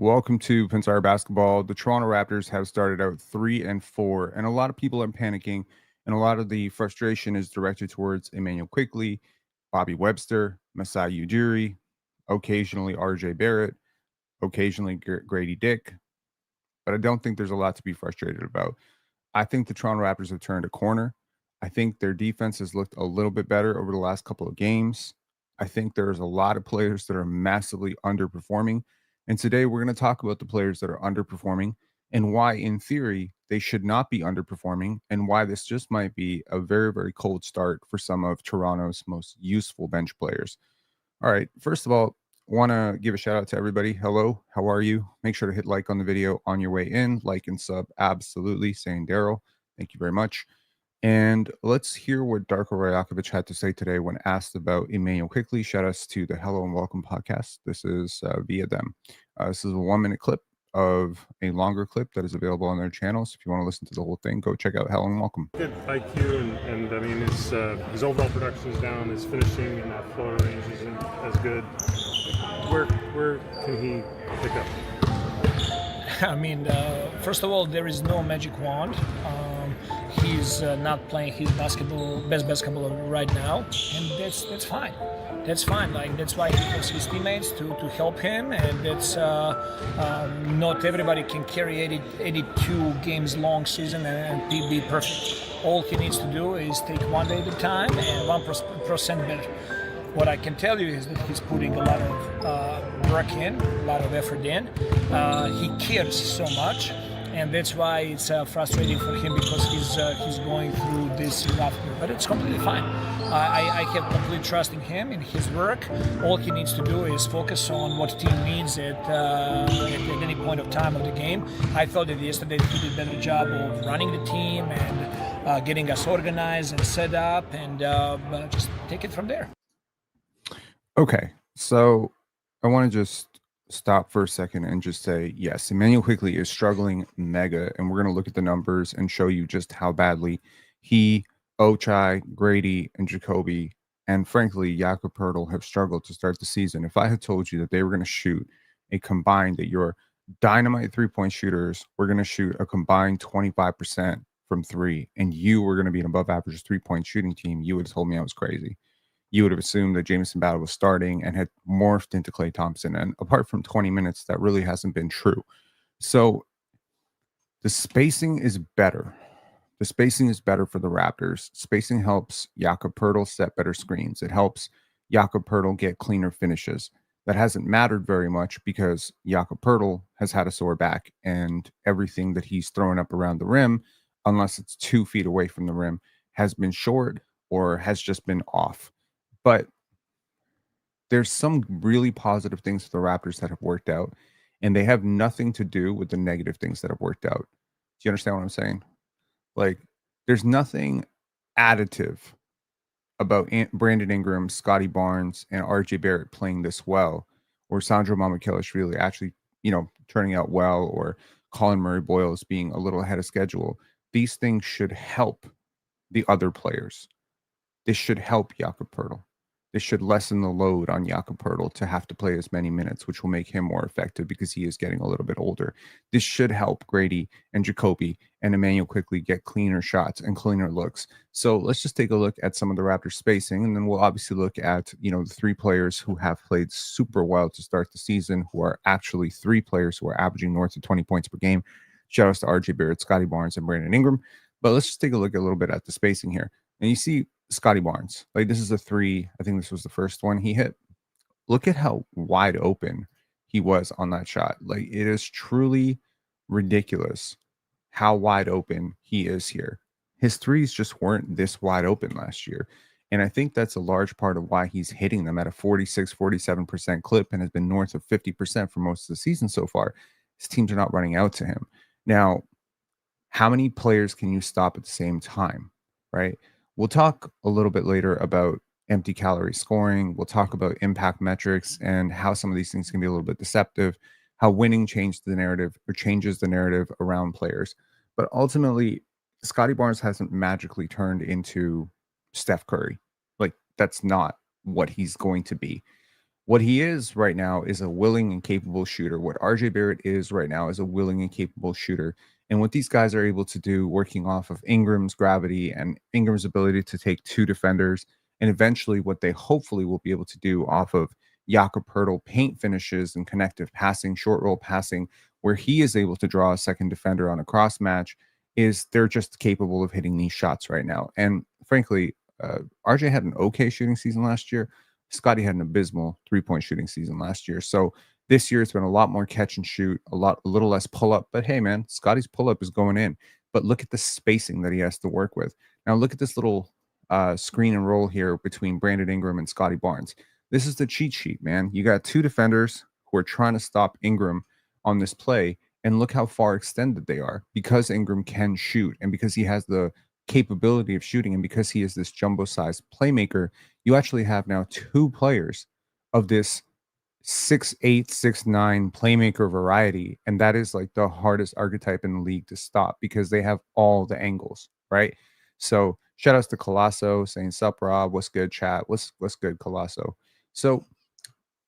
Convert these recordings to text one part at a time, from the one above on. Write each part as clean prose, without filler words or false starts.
Welcome to Pinsire Basketball. The Toronto Raptors have started out 3-4, and a lot of people are panicking, and a lot of the frustration is directed towards Immanuel Quickley, Bobby Webster, Masai Ujiri, occasionally RJ Barrett, occasionally Grady Dick. But I don't think there's a lot to be frustrated about. I think the Toronto Raptors have turned a corner. I think their defense has looked a little bit better over the last couple of games. I think there's a lot of players that are massively underperforming. And today we're going to talk about the players that are underperforming and why, in theory, they should not be underperforming and why this just might be a very, very cold start for some of Toronto's most useful bench players. All right. First of all, want to give a shout out to everybody. Hello. How are you? Make sure to hit like on the video on your way in. Like and sub. Absolutely. Saying Daryl. Thank you very much. And let's hear what Darko Rajakovic had to say today when asked about Immanuel Quickley. Shout outs to the Hello and Welcome podcast. This is via them. This is a 1-minute clip of a longer clip that is available on their channel. So if you want to listen to the whole thing, go check out Hello and Welcome. Good IQ, and I mean his overall production is down. His finishing in that floater range isn't as good. Where can he pick up? I mean, first of all, there is no magic wand. He's not playing his best basketball right now, and that's fine. That's fine. Like, that's why he has his teammates to help him, and that's not everybody can carry 82 games long season and be perfect. All he needs to do is take one day at a time and 1% better. What I can tell you is that he's putting a lot of work in, a lot of effort in. He cares so much, and that's why it's frustrating for him, because he's going through this rough period. But it's completely fine. I have complete trust in him, in his work. All he needs to do is focus on what the team needs at any point of time of the game. I thought that yesterday he did a better job of running the team and getting us organized and set up, and just take it from there. Okay, so I want to just stop for a second and just say, yes, Immanuel Quickley is struggling mega, and we're going to look at the numbers and show you just how badly he, Ochai, Gradey, and Jacoby, and frankly, Jakob Poeltl have struggled to start the season. If I had told you that they were going to shoot a combined, that your dynamite three-point shooters were going to shoot a combined 25% from three, and you were going to be an above-average three-point shooting team, you would have told me I was crazy. You would have assumed that Jamison Battle was starting and had morphed into Klay Thompson. And apart from 20 minutes, that really hasn't been true. So the spacing is better. The spacing is better for the Raptors. Spacing helps Jakob Poeltl set better screens. It helps Jakob Poeltl get cleaner finishes. That hasn't mattered very much because Jakob Poeltl has had a sore back, and everything that he's throwing up around the rim, unless it's 2 feet away from the rim, has been short or has just been off. But there's some really positive things for the Raptors that have worked out, and they have nothing to do with the negative things that have worked out. Do you understand what I'm saying? Like, there's nothing additive about Brandon Ingram, Scottie Barnes, and RJ Barrett playing this well, or Sandro Mamukelashvili actually, turning out well, or Colin Murray-Boyles being a little ahead of schedule. These things should help the other players. This should help Jakob Poeltl. This should lessen the load on Jakob Poeltl to have to play as many minutes, which will make him more effective because he is getting a little bit older. This should help Gradey and Jacoby and Immanuel Quickley get cleaner shots and cleaner looks. So let's just take a look at some of the Raptors spacing, and then we'll obviously look at, the 3 players who have played super well to start the season, who are actually 3 players who are averaging north of 20 points per game. Shout outs to RJ Barrett, Scottie Barnes, and Brandon Ingram. But let's just take a look a little bit at the spacing here. And you see Scottie Barnes, like, this is a 3. I think this was the first one he hit. Look at how wide open he was on that shot. Like, it is truly ridiculous how wide open he is here. His threes just weren't this wide open last year. And I think that's a large part of why he's hitting them at a 46, 47% clip and has been north of 50% for most of the season so far. His teams are not running out to him. Now, how many players can you stop at the same time, right? We'll talk a little bit later about empty calorie scoring. We'll talk about impact metrics and how some of these things can be a little bit deceptive, how winning changes the narrative around players. But ultimately, Scottie Barnes hasn't magically turned into Steph Curry. Like, that's not what he's going to be. What he is right now is a willing and capable shooter. What RJ Barrett is right now is a willing and capable shooter. And what these guys are able to do, working off of Ingram's gravity and Ingram's ability to take two defenders, and eventually what they hopefully will be able to do off of Jakob Poeltl paint finishes and connective passing, short roll passing, where he is able to draw a second defender on a cross match, is they're just capable of hitting these shots right now. And frankly, RJ had an okay shooting season last year. Scottie had an abysmal 3-point shooting season last year. So this year it's been a lot more catch and shoot, a little less pull up. But hey, man, Scottie's pull up is going in. But look at the spacing that he has to work with. Now look at this little screen and roll here between Brandon Ingram and Scottie Barnes. This is the cheat sheet, man. You got two defenders who are trying to stop Ingram on this play, and look how far extended they are because Ingram can shoot and because he has the capability of shooting and because he is this jumbo-sized playmaker. You actually have now two players of this 6'8", 6'9" playmaker variety, and that is like the hardest archetype in the league to stop because they have all the angles, right? So shout outs to Colosso saying, "Sup, Rob? What's good, chat? What's good, Colosso?" So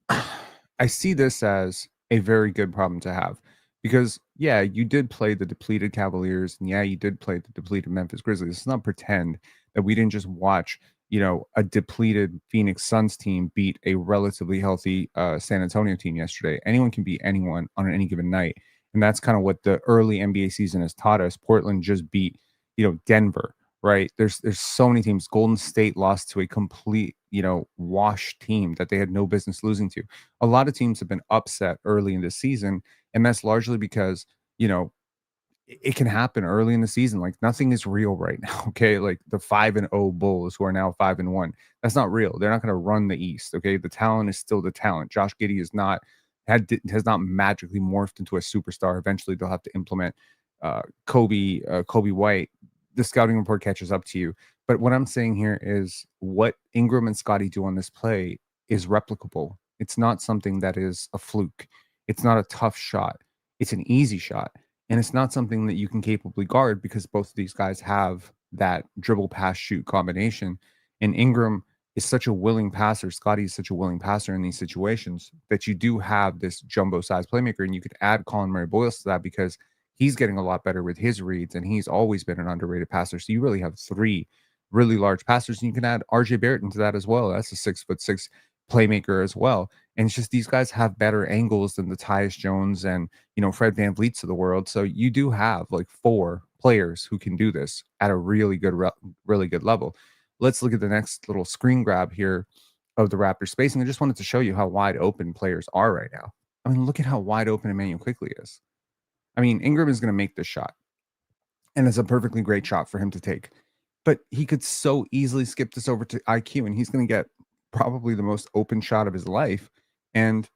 I see this as a very good problem to have because, yeah, you did play the depleted Cavaliers and yeah, you did play the depleted Memphis Grizzlies. Let's not pretend that we didn't just watch, a depleted Phoenix Suns team beat a relatively healthy San Antonio team yesterday. Anyone can beat anyone on any given night. And that's kind of what the early NBA season has taught us. Portland just beat, Denver, right? There's so many teams. Golden State lost to a complete, wash team that they had no business losing to. A lot of teams have been upset early in the season, and that's largely because, it can happen early in the season. Like nothing is real right now. Okay. Like the 5-0 Bulls who are now 5-1. That's not real. They're not going to run the East. Okay. The talent is still the talent. Josh Giddey has not magically morphed into a superstar. Eventually they'll have to implement Kobe White. The scouting report catches up to you. But what I'm saying here is what Ingram and Scottie do on this play is replicable. It's not something that is a fluke. It's not a tough shot. It's an easy shot. And it's not something that you can capably guard because both of these guys have that dribble pass shoot combination. And Ingram is such a willing passer. Scottie is such a willing passer in these situations that you do have this jumbo size playmaker. And you could add Colin Murray Boyles to that because he's getting a lot better with his reads and he's always been an underrated passer. So you really have three really large passers. And you can add RJ Barrett into that as well. That's a 6'6" playmaker as well. And it's just these guys have better angles than the Tyus Jones and, Fred VanVleets of the world. So you do have like four players who can do this at a really good level. Let's look at the next little screen grab here of the Raptor spacing. I just wanted to show you how wide open players are right now. I mean, look at how wide open Immanuel Quickley is. I mean, Ingram is going to make this shot, and it's a perfectly great shot for him to take. But he could so easily skip this over to IQ, and he's going to get probably the most open shot of his life. And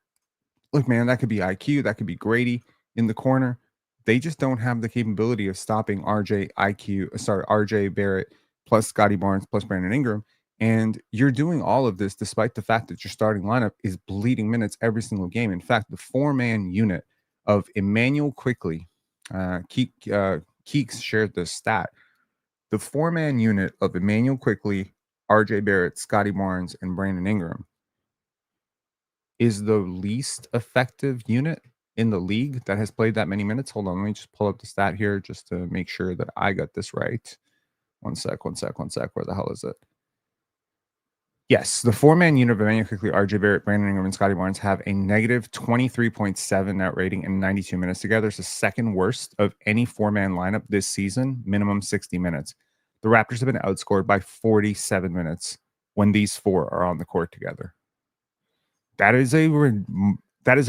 look, man, that could be IQ, that could be Gradey in the corner. They just don't have the capability of stopping RJ Barrett plus Scottie Barnes plus Brandon Ingram. And you're doing all of this despite the fact that your starting lineup is bleeding minutes every single game. In fact, the 4-man unit of Immanuel Quickley, Keeks shared this stat. The 4-man unit of Immanuel Quickley, RJ Barrett, Scottie Barnes, and Brandon Ingram is the least effective unit in the league that has played that many minutes. Hold on, let me just pull up the stat here just to make sure that I got this right. One sec. Where the hell is it? Yes, the 4-man unit of Immanuel Quickley, RJ Barrett, Brandon Ingram, and Scottie Barnes have a negative 23.7 net rating in 92 minutes together. It's the second worst of any 4-man lineup this season, minimum 60 minutes. The Raptors have been outscored by 47 minutes when these four are on the court together. That is a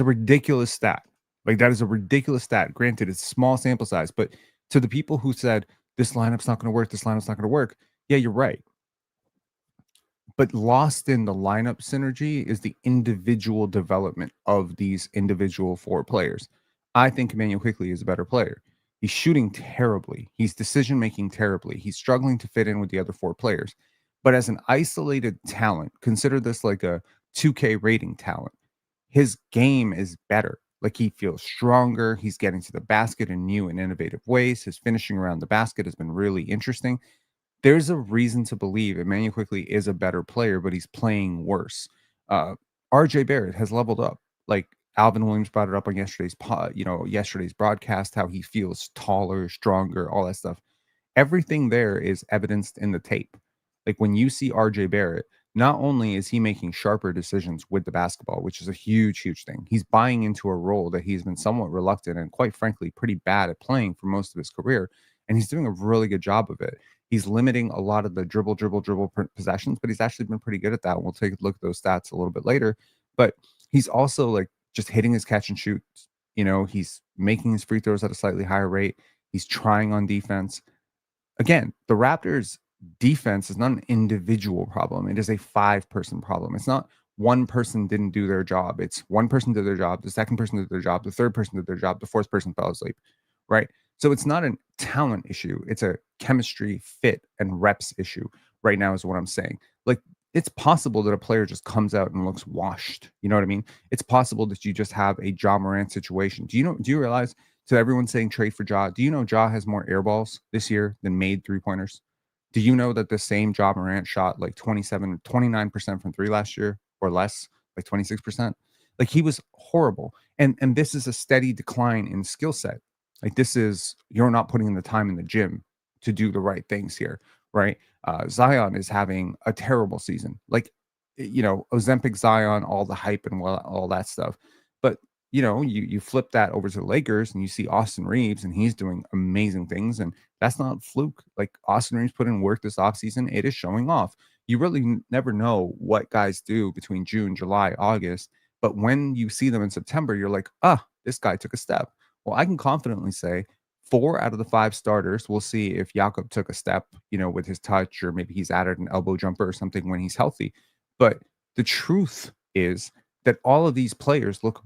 ridiculous stat. Like, that is a ridiculous stat. Granted, it's a small sample size, but to the people who said this lineup's not going to work, yeah, you're right. But lost in the lineup synergy is the individual development of these individual four players. I think Immanuel Quickley is a better player. He's shooting terribly. He's decision-making terribly. He's struggling to fit in with the other four players. But as an isolated talent, consider this like a 2K rating talent. His game is better. Like, he feels stronger. He's getting to the basket in new and innovative ways. His finishing around the basket has been really interesting. There's a reason to believe Immanuel Quickley is a better player, but he's playing worse. RJ Barrett has leveled up. Like Alvin Williams brought it up on yesterday's broadcast, how he feels taller, stronger, all that stuff. Everything there is evidenced in the tape. Like when you see RJ Barrett, not only is he making sharper decisions with the basketball, which is a huge, huge thing, he's buying into a role that he's been somewhat reluctant and quite frankly pretty bad at playing for most of his career. And he's doing a really good job of it. He's limiting a lot of the dribble possessions, but he's actually been pretty good at that. We'll take a look at those stats a little bit later. But he's also like just hitting his catch and shoots. He's making his free throws at a slightly higher rate. He's trying on defense. Again, the Raptors defense is not an individual problem. It is a 5-person problem. It's not one person didn't do their job. It's one person did their job, the second person did their job, the third person did their job, the fourth person fell asleep, right? So it's not a talent issue. It's a chemistry, fit, and reps issue right now is what I'm saying. Like, it's possible that a player just comes out and looks washed. You know what I mean? It's possible that you just have a Ja Morant situation. Do you realize, to everyone saying trade for Ja, do you know Ja has more air balls this year than made 3-pointers? Do you know that the same Ja Morant shot like 29% from three last year or less, like 26%? Like, he was horrible. And this is a steady decline in skill set. Like, this is, you're not putting in the time in the gym to do the right things here, right? Zion is having a terrible season. Like, Ozempic Zion, all the hype and all that stuff. But you flip that over to the Lakers and you see Austin Reeves and he's doing amazing things. And that's not fluke. Like, Austin Reeves put in work this offseason. It is showing off. You really never know what guys do between June, July, August. But when you see them in September, you're like, this guy took a step. Well, I can confidently say 4 out of the 5 starters, we'll see if Jakob took a step, with his touch, or maybe he's added an elbow jumper or something when he's healthy. But the truth is that all of these players look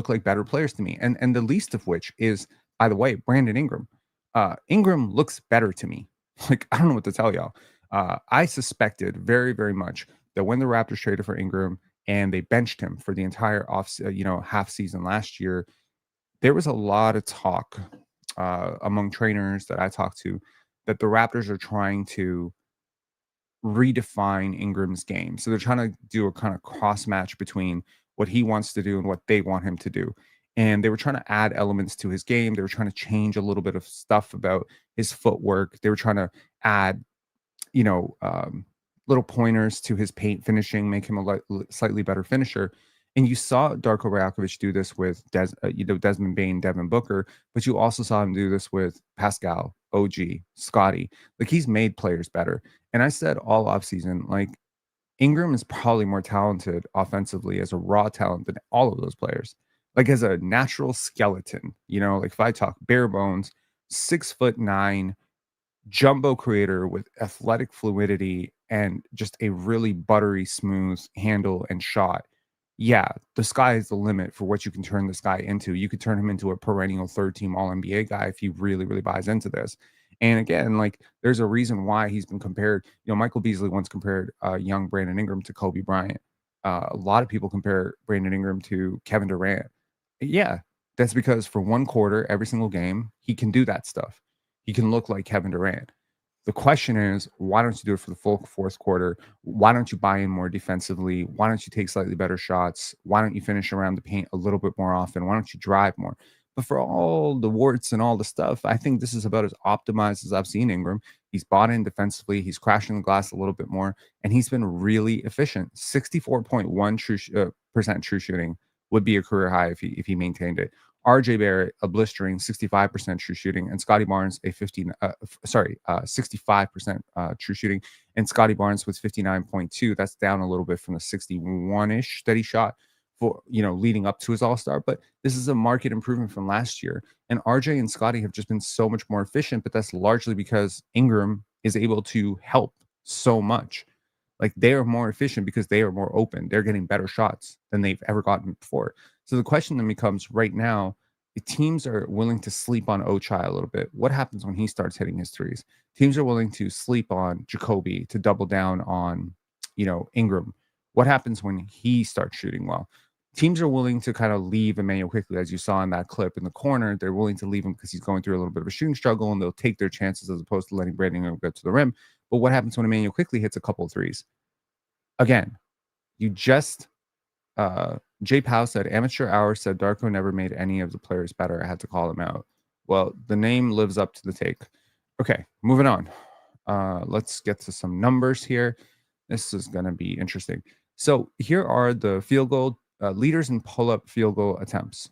like better players to me. And the least of which is, by the way, Brandon Ingram. Ingram looks better to me. Like, I don't know what to tell y'all. I suspected very, very much that when the Raptors traded for Ingram and they benched him for the entire half season last year, there was a lot of talk among trainers that I talked to that the Raptors are trying to redefine Ingram's game. So they're trying to do a kind of cross match between what he wants to do and what they want him to do. And they were trying to add elements to his game. They were trying to change a little bit of stuff about his footwork. They were trying to add, little pointers to his paint finishing, make him a slightly better finisher. And you saw Darko Rajakovic do this with Desmond Bane, Devin Booker, but you also saw him do this with Pascal, OG, Scottie. Like, he's made players better. And I said all offseason, like, Ingram is probably more talented offensively as a raw talent than all of those players. Like, as a natural skeleton, like, if I talk bare bones, 6'9", jumbo creator with athletic fluidity and just a really buttery smooth handle and shot. Yeah, the sky is the limit for what you can turn this guy into. You could turn him into a perennial third-team All-NBA guy if he really, really buys into this. And again, like, there's a reason why he's been compared. Michael Beasley once compared young Brandon Ingram to Kobe Bryant. A lot of people compare Brandon Ingram to Kevin Durant. Yeah, that's because for one quarter, every single game, he can do that stuff. He can look like Kevin Durant. The question is, why don't you do it for the full fourth quarter? Why don't you buy in more defensively? Why don't you take slightly better shots? Why don't you finish around the paint a little bit more often? Why don't you drive more? But for all the warts and all the stuff, I think this is about as optimized as I've seen Ingram. He's bought in defensively. He's crashing the glass a little bit more, and he's been really efficient. 64.1% true shooting would be a career high if he maintained it. RJ Barrett, a blistering 65% true shooting, and Scottie Barnes, 65% true shooting, and Scottie Barnes was 59.2. That's down a little bit from the 61-ish that he shot for, leading up to his All-Star. But this is a market improvement from last year. And RJ and Scottie have just been so much more efficient, but that's largely because Ingram is able to help so much. Like, they are more efficient because they are more open. They're getting better shots than they've ever gotten before. So the question then becomes, right now, the teams are willing to sleep on Ochai a little bit. What happens when he starts hitting his threes? Teams are willing to sleep on Jacoby to double down on, Ingram. What happens when he starts shooting well? Teams are willing to kind of leave Immanuel Quickley, as you saw in that clip in the corner. They're willing to leave him because he's going through a little bit of a shooting struggle, and they'll take their chances as opposed to letting Brandon Ingram get to the rim. But what happens when Immanuel Quickley hits a couple of threes? Again, you just Jay Powell said, Amateur Hour said Darko never made any of the players better. I had to call him out. Well, the name lives up to the take. Okay, moving on. Let's get to some numbers here. This is going to be interesting. So here are the field goal leaders in pull-up field goal attempts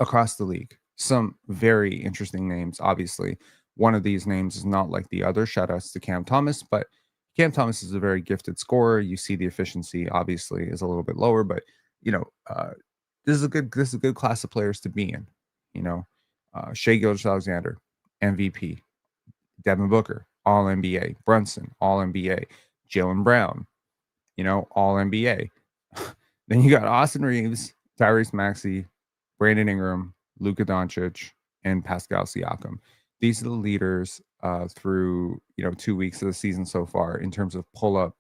across the league. Some very interesting names, obviously. One of these names is not like the other. Shout outs to Cam Thomas, but Cam Thomas is a very gifted scorer. You see the efficiency obviously is a little bit lower, but this is a good class of players to be in. Shai Gilgeous-Alexander, MVP, Devin Booker, All NBA, Brunson, All NBA, Jaylen Brown, All NBA. Then you got Austin Reeves, Tyrese Maxey, Brandon Ingram, Luka Doncic, and Pascal Siakam. These are the leaders through 2 weeks of the season so far in terms of pull-up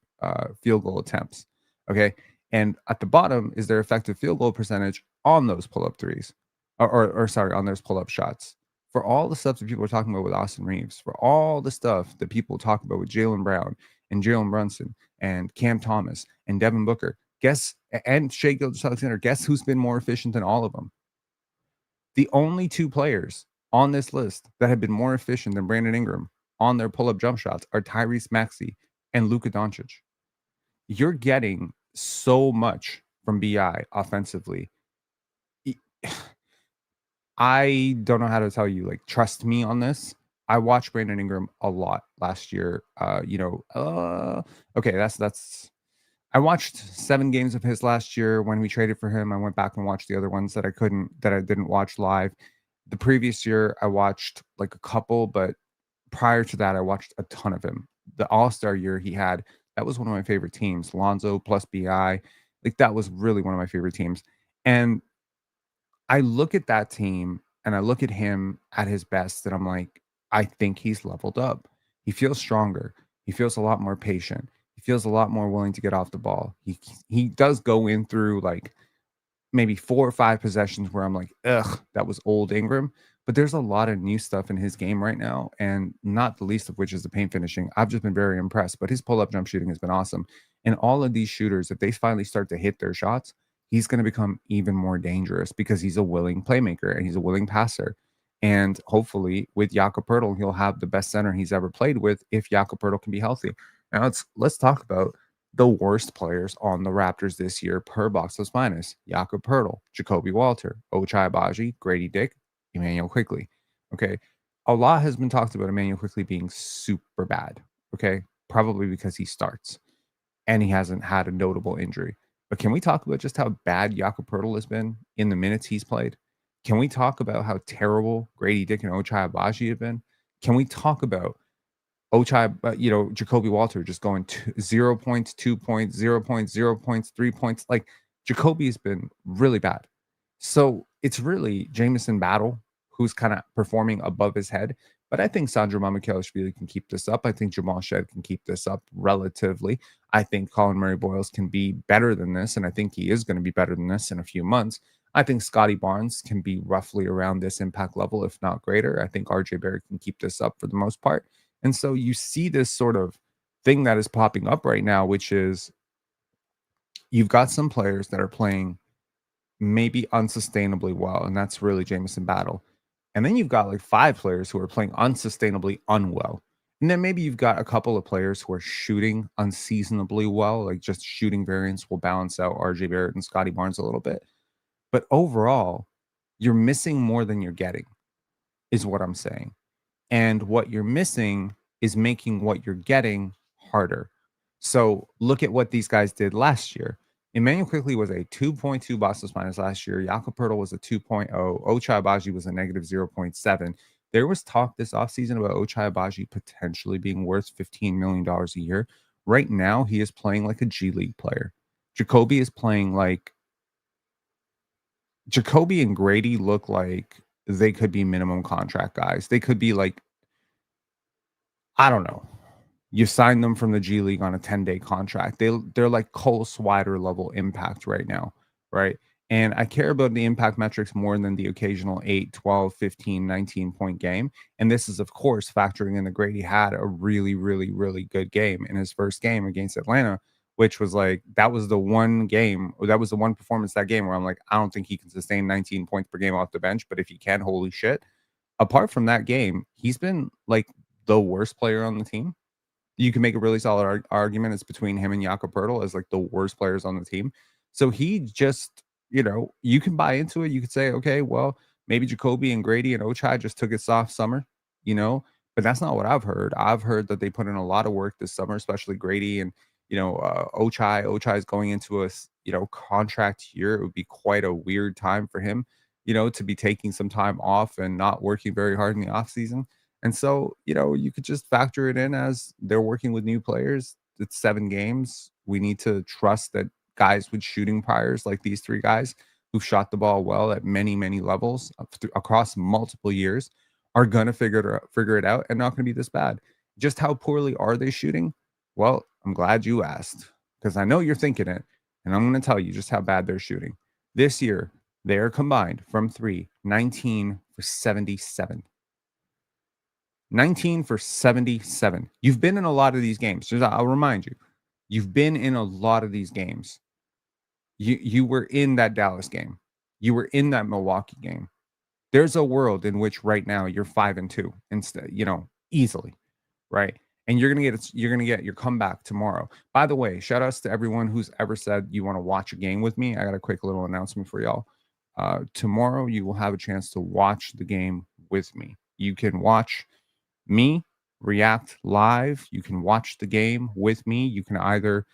field goal attempts. Okay, and at the bottom is their effective field goal percentage on those pull-up threes, on those pull-up shots. For all the stuff that people are talking about with Austin Reeves, for all the stuff that people talk about with Jaylen Brown and Jalen Brunson and Cam Thomas and Devin Booker, and Shai Gilgeous-Alexander, guess who's been more efficient than all of them? The only two players on this list that have been more efficient than Brandon Ingram on their pull-up jump shots are Tyrese Maxey and Luka Doncic. You're getting so much from BI offensively. I don't know how to tell you, trust me on this. I watched Brandon Ingram a lot last year. Okay, that's I watched 7 games of his last year. When we traded for him, I went back and watched the other ones that I didn't watch live. The previous year, I watched a couple, but prior to that, I watched a ton of him. The All-Star year he had, that was one of my favorite teams. Lonzo plus BI, that was really one of my favorite teams. And I look at that team and I look at him at his best, and I'm like, I think he's leveled up. He feels stronger. He feels a lot more patient. He feels a lot more willing to get off the ball. He does go in through maybe 4 or 5 possessions where I'm like, ugh, that was old Ingram. But there's a lot of new stuff in his game right now, and not the least of which is the paint finishing. I've just been very impressed. But his pull-up jump shooting has been awesome. And all of these shooters, if they finally start to hit their shots, he's going to become even more dangerous because he's a willing playmaker and he's a willing passer. And hopefully with Jakob Poeltl, he'll have the best center he's ever played with if Jakob Poeltl can be healthy. Now let's talk about the worst players on the Raptors this year per box plus minus. Jakob Poeltl, Jacoby Walter, Ochai Agbaji, Gradey Dick, Immanuel Quickley. Okay. A lot has been talked about Immanuel Quickley being super bad. Okay. Probably because he starts and he hasn't had a notable injury. But can we talk about just how bad Jakob Poeltl has been in the minutes he's played? Can we talk about how terrible Gradey Dick and Ochai Agbaji have been? Can we talk about Jacoby Walter just going 0 points, 2 points, 0 points, 0 points, 3 points? Jacoby's been really bad. So it's really Jamison Battle who's kind of performing above his head. But I think Sandro Mamukelashvili can keep this up. I think Jamal Shed can keep this up relatively. I think Colin Murray-Boyles can be better than this, and I think he is going to be better than this in a few months. I think Scottie Barnes can be roughly around this impact level, if not greater. I think RJ Barrett can keep this up for the most part. And so you see this sort of thing that is popping up right now, which is you've got some players that are playing maybe unsustainably well, and that's really Jamison Battle. And then you've got 5 players who are playing unsustainably unwell. And then maybe you've got a couple of players who are shooting unseasonably well, just shooting variance will balance out RJ Barrett and Scottie Barnes a little bit. But overall, you're missing more than you're getting, is what I'm saying. And what you're missing is making what you're getting harder. So look at what these guys did last year. Immanuel Quickley was a 2.2 box plus minus last year. Jakob Poeltl was a 2.0. Ochai Agbaji was a negative 0.7. There was talk this offseason about Ochai Agbaji potentially being worth $15 million a year. Right now, he is playing like a G League player. Jacoby is playing Jacoby and Gradey look like they could be minimum contract guys. They could be I don't know. You sign them from the G League on a 10-day contract. They're like Cole Swider level impact right now, right? And I care about the impact metrics more than the occasional 8, 12, 15, 19-point game. And this is, of course, factoring in that Gradey had a really, really, really good game in his first game against Atlanta, which was like, that was the one game, or that was the one performance that game where I'm like, I don't think he can sustain 19 points per game off the bench, but if he can, holy shit. Apart from that game, he's been like the worst player on the team. You can make a really solid argument. It's between him and Jakob Poeltl as like the worst players on the team. So he just, you can buy into it. You could say, okay, well, maybe Jacoby and Gradey and Ochai just took a soft summer, but that's not what I've heard. I've heard that they put in a lot of work this summer, especially Gradey and, Ochai. Ochai is going into a, contract year. It would be quite a weird time for him, to be taking some time off and not working very hard in the off season. And so, you could just factor it in as they're working with new players. It's 7 games. We need to trust that guys with shooting priors like these 3 guys who've shot the ball well at many, many levels across multiple years are going to figure it out and not going to be this bad. Just how poorly are they shooting? Well, I'm glad you asked, because I know you're thinking it, and I'm going to tell you just how bad they're shooting. This year, they are combined from 3, 19 for 77. 19 for 77. You've been in a lot of these games. I'll remind you, you've been in a lot of these games. You were in that Dallas game. You were in that Milwaukee game. There's a world in which right now you're 5-2 instead, easily, right? And you're gonna get your comeback tomorrow. By the way, shout outs to everyone who's ever said you want to watch a game with me. I got a quick little announcement for y'all. Tomorrow you will have a chance to watch the game with me. You can watch me react live. You can watch the game with me. You can either,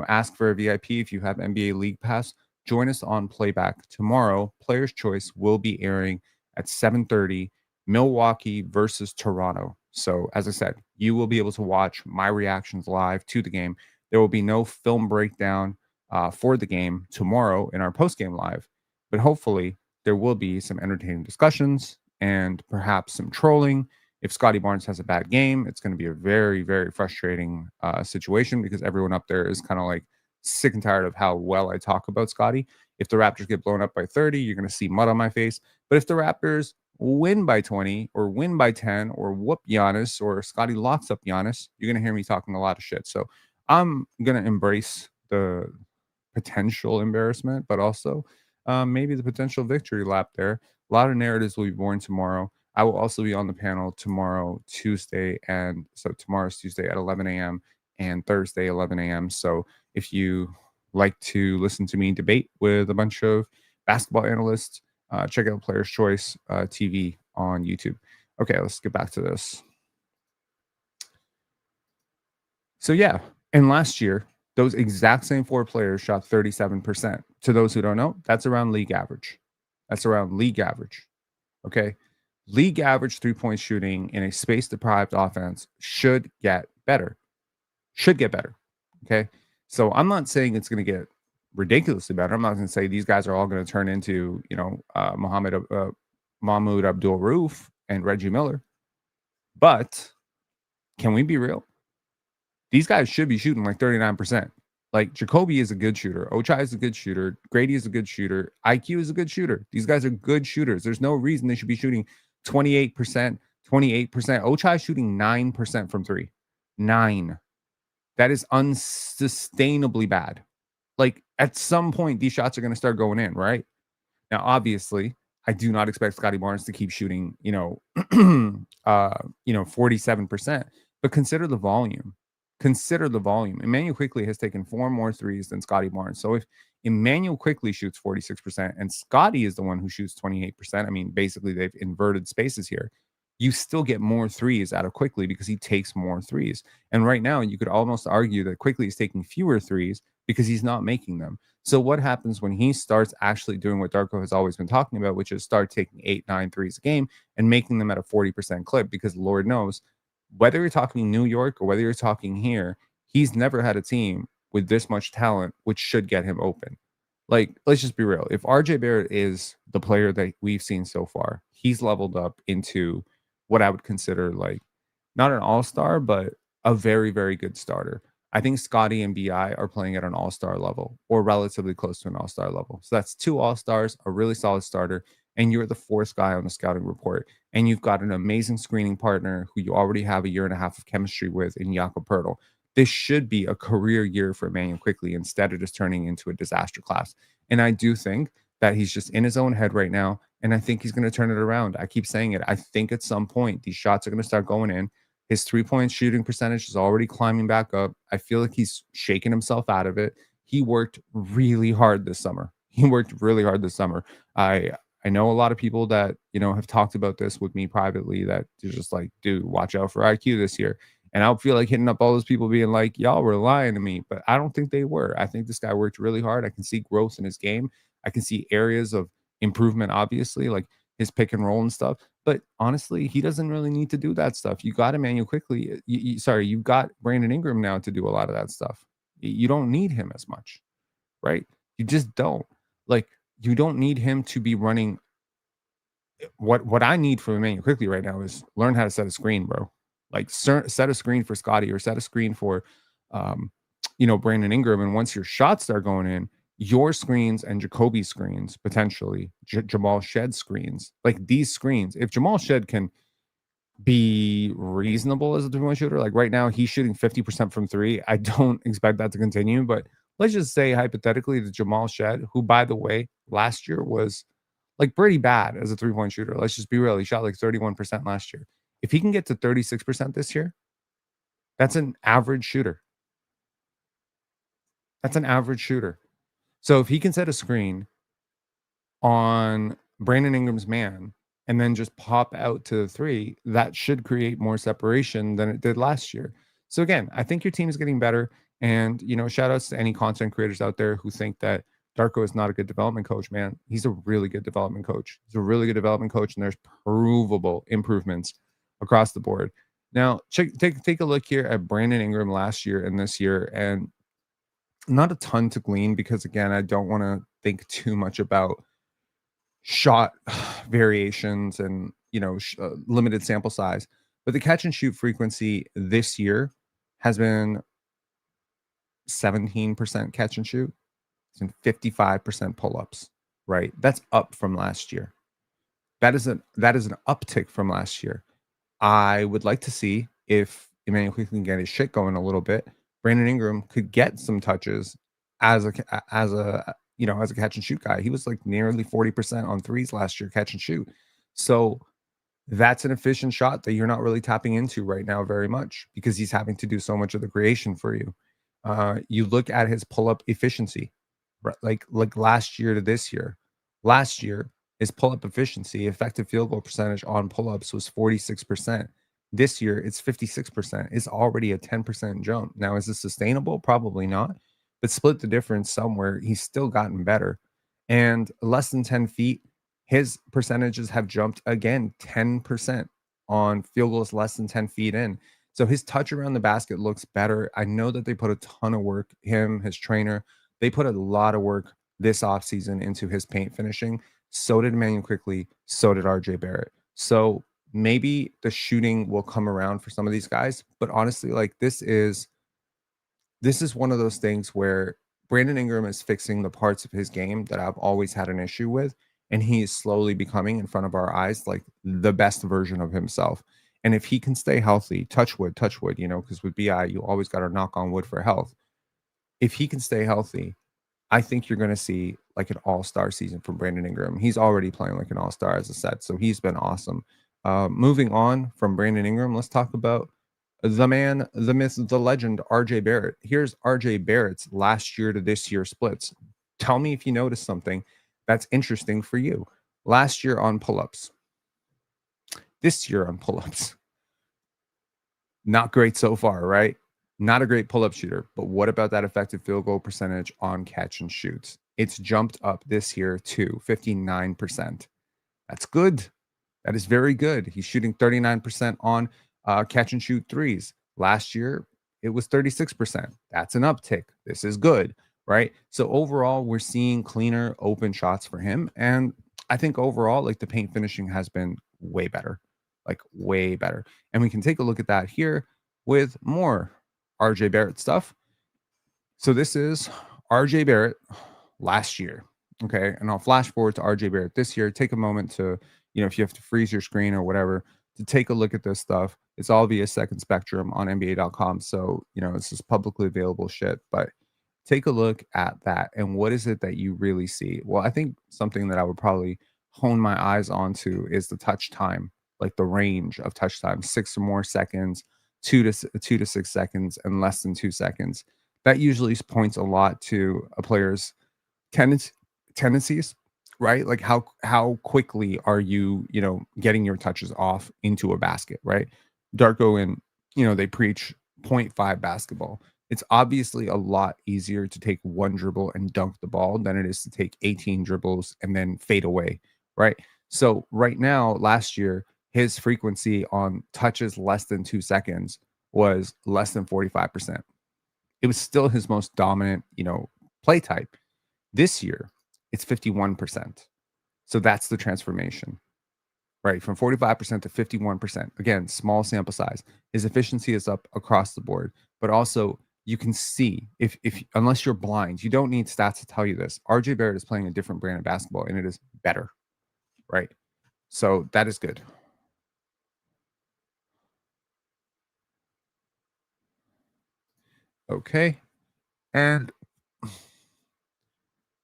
ask for a VIP if you have NBA League Pass. Join us on playback tomorrow. Player's Choice will be airing at 7:30, Milwaukee versus Toronto. So, as I said, you will be able to watch my reactions live to the game. There will be no film breakdown for the game tomorrow in our post-game live, but hopefully there will be some entertaining discussions and perhaps some trolling. If Scottie Barnes has a bad game, it's going to be a very, very frustrating situation because everyone up there is kind of like sick and tired of how well I talk about Scottie. If the Raptors get blown up by 30, you're going to see mud on my face. But if the Raptors win by 20 or win by 10 or whoop Giannis or Scottie locks up Giannis, you're going to hear me talking a lot of shit. So I'm going to embrace the potential embarrassment, but also maybe the potential victory lap there. A lot of narratives will be born tomorrow. I will also be on the panel tomorrow, Tuesday. And so tomorrow's Tuesday at 11 a.m. and Thursday, 11 a.m. So if you like to listen to me debate with a bunch of basketball analysts, check out Player's Choice TV on YouTube. Okay, let's get back to this. So yeah, and last year, those exact same 4 players shot 37%. To those who don't know, that's around league average. Okay. League average 3-point shooting in a space-deprived offense should get better. Okay. So I'm not saying it's going to get ridiculously better. I'm not going to say these guys are all going to turn into, Mahmoud Abdul-Rauf and Reggie Miller. But can we be real? These guys should be shooting like 39%. Like Jacoby is a good shooter. Ochai is a good shooter. Gradey is a good shooter. IQ is a good shooter. These guys are good shooters. There's no reason they should be shooting 28%, 28%. Ochai shooting 9% from 3. 9. That is unsustainably bad. Like at some point, these shots are going to start going in, right? Now, obviously, I do not expect Scottie Barnes to keep shooting, 47%. But consider the volume. Immanuel Quickley has taken 4 more threes than Scottie Barnes. So if Immanuel Quickley shoots 46% and Scottie is the one who shoots 28%, I mean, basically they've inverted spaces here. You still get more threes out of Quickley because he takes more threes. And right now, you could almost argue that Quickley is taking fewer threes because he's not making them. So what happens when he starts actually doing what Darko has always been talking about, which is start taking 8, 9 threes a game and making them at a 40% clip? Because Lord knows, whether you're talking New York or whether you're talking here, he's never had a team with this much talent, which should get him open. Like, let's just be real. If RJ Barrett is the player that we've seen so far, he's leveled up into what I would consider like not an all-star, but a very, very good starter. I think Scottie and BI are playing at an all-star level or relatively close to an all-star level. So that's 2 all-stars, a really solid starter, and you're the 4th guy on the scouting report. And you've got an amazing screening partner who you already have a year and a half of chemistry with in Jakob Poeltl. this should be a career year for Immanuel Quickley instead of just turning into a disaster class. And I do think that he's just in his own head right now. And I think he's going to turn it around. I keep saying it. I think at some point these shots are going to start going in. His 3-point shooting percentage is already climbing back up. I feel like he's shaking himself out of it. He worked really hard this summer. He worked really hard this summer. I know a lot of people that, have talked about this with me privately, that they're just like, dude, watch out for IQ this year. And I'll feel like hitting up all those people being like, y'all were lying to me. But I don't think they were. I think this guy worked really hard. I can see growth in his game. I can see areas of improvement, obviously, like his pick and roll and stuff. But honestly, he doesn't really need to do that stuff. You got Immanuel Quickley. You've got Brandon Ingram now to do a lot of that stuff. You don't need him as much, right? You just don't. Like, you don't need him to be running. What I need from Immanuel Quickley right now is learn how to set a screen, bro. Like, set a screen for Scottie or set a screen for, Brandon Ingram. And once your shots start going in, your screens and Jacoby's screens, potentially Jamal Shedd's screens, like these screens, if Jamal Shed can be reasonable as a 3-point shooter, like right now he's shooting 50% from 3. I don't expect that to continue, but let's just say hypothetically that Jamal Shed, who by the way last year was like pretty bad as a 3-point shooter, let's just be real, he shot like 31% last year. If he can get to 36% this year, that's an average shooter. That's an average shooter. So if he can set a screen on Brandon Ingram's man and then just pop out to the 3, that should create more separation than it did last year. So again, I think your team is getting better. And, shout outs to any content creators out there who think that Darko is not a good development coach, man. He's a really good development coach. He's a really good development coach, and there's provable improvements across the board. Now, take a look here at Brandon Ingram last year and this year, and not a ton to glean because, again, I don't want to think too much about shot variations and, limited sample size. But the catch and shoot frequency this year has been 17% catch and shoot. It's been 55% pull-ups, right? That's up from last year. That is an uptick from last year. I would like to see if Immanuel Quickley can get his shit going a little bit. Brandon Ingram could get some touches as a catch and shoot guy. He was like nearly 40% on threes last year, catch and shoot. So that's an efficient shot that you're not really tapping into right now very much because he's having to do so much of the creation for you. You look at his pull-up efficiency, right? Like last year to this year. Last year, his pull-up efficiency, effective field goal percentage on pull-ups was 46%. This year, it's 56%. It's already a 10% jump. Now, is this sustainable? Probably not. But split the difference somewhere. He's still gotten better. And less than 10 feet, his percentages have jumped again 10% on field goals less than 10 feet in. So his touch around the basket looks better. I know that they put a ton of work, him, his trainer, they put a lot of work this offseason into his paint finishing. So did Immanuel Quickley. So did RJ Barrett. So maybe the shooting will come around for some of these guys. But honestly, like this is one of those things where Brandon Ingram is fixing the parts of his game that I've always had an issue with. And he is slowly becoming in front of our eyes like the best version of himself. And if he can stay healthy, touch wood, because with BI, you always got to knock on wood for health. If he can stay healthy, I think you're going to see like an all-star season from Brandon Ingram. He's already playing like an all-star, as I said. So he's been awesome. Moving on from Brandon Ingram, let's talk about the man, the myth, the legend, RJ Barrett. Here's RJ Barrett's last year to this year splits. Tell me if you notice something that's interesting for you. Last year on pull-ups. This year on pull-ups. Not great so far, right? Not a great pull-up shooter. But what about that effective field goal percentage on catch and shoots? It's jumped up this year to 59%. That's good. That is very good. He's shooting 39% on catch and shoot threes. Last year, it was 36%. That's an uptick. This is good, right? So overall, we're seeing cleaner open shots for him. And I think overall, like the paint finishing has been way better, like way better. And we can take a look at that here with more RJ Barrett stuff. So this is RJ Barrett last year. Okay. And I'll flash forward to RJ Barrett this year. Take a moment to, if you have to freeze your screen or whatever, to take a look at this stuff. It's all via Second Spectrum on NBA.com. So, this is publicly available shit, but take a look at that. And what is it that you really see? Well, I think something that I would probably hone my eyes onto is the touch time, like the range of touch time, 6 or more seconds, 2 to 6 seconds, and less than 2 seconds. That usually points a lot to a player's tendencies, right? Like how quickly are you, getting your touches off into a basket, right? Darko and they preach 0.5 basketball. It's obviously a lot easier to take one dribble and dunk the ball than it is to take 18 dribbles and then fade away, right? So right now, last year, his frequency on touches less than 2 seconds was less than 45%. It was still his most dominant, play type. This year, it's 51%. So that's the transformation, right? From 45% to 51%. Again, small sample size. His efficiency is up across the board, but also you can see if unless you're blind, you don't need stats to tell you this. RJ Barrett is playing a different brand of basketball and it is better, right? So that is good. Okay. And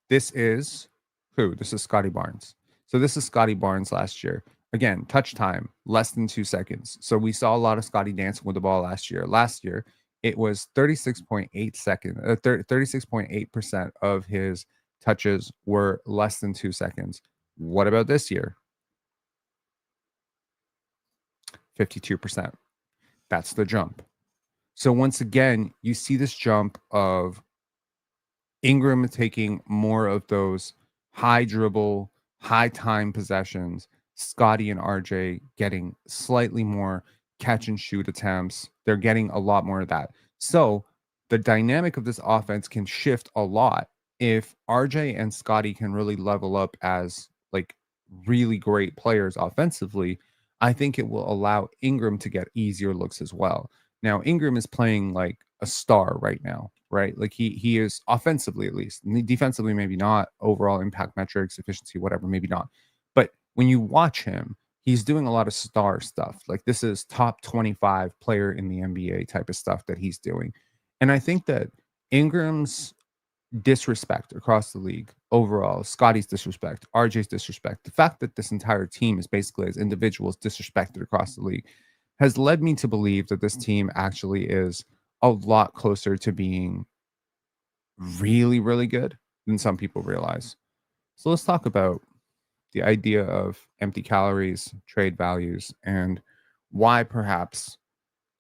this is who? This is Scottie Barnes. So this is Scottie Barnes last year. Again, touch time, less than 2 seconds. So we saw a lot of Scottie dancing with the ball last year. Last year, it was 36.8% of his touches were less than 2 seconds. What about this year? 52%. That's the jump. So once again, you see this jump of Ingram taking more of those high dribble, high time possessions. Scottie and RJ getting slightly more catch and shoot attempts. They're getting a lot more of that. So the dynamic of this offense can shift a lot if RJ and Scottie can really level up as like really great players offensively. I think it will allow Ingram to get easier looks as well. Now, Ingram is playing like a star right now, right? Like he is offensively at least. Defensively, maybe not. Overall impact metrics, efficiency, whatever, maybe not. But when you watch him, he's doing a lot of star stuff. Like this is top 25 player in the NBA type of stuff that he's doing. And I think that Ingram's disrespect across the league overall, Scottie's disrespect, RJ's disrespect, the fact that this entire team is basically as individuals disrespected across the league has led me to believe that this team actually is a lot closer to being really, really good than some people realize. So let's talk about the idea of empty calories, trade values, and why perhaps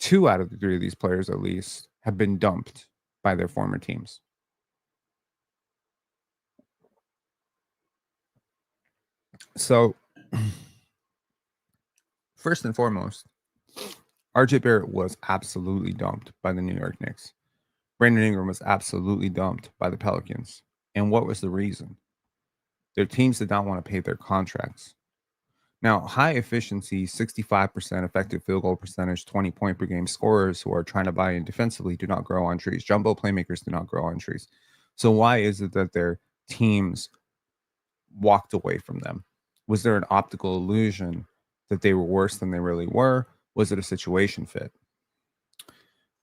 2 out of the 3 of these players at least have been dumped by their former teams. So first and foremost, RJ Barrett was absolutely dumped by the New York Knicks. Brandon Ingram was absolutely dumped by the Pelicans. And what was the reason? Their teams did not want to pay their contracts. Now, high efficiency, 65% effective field goal percentage, 20 point per game scorers who are trying to buy in defensively do not grow on trees. Jumbo playmakers do not grow on trees. So why is it that their teams walked away from them? Was there an optical illusion that they were worse than they really were? Was it a situation fit? I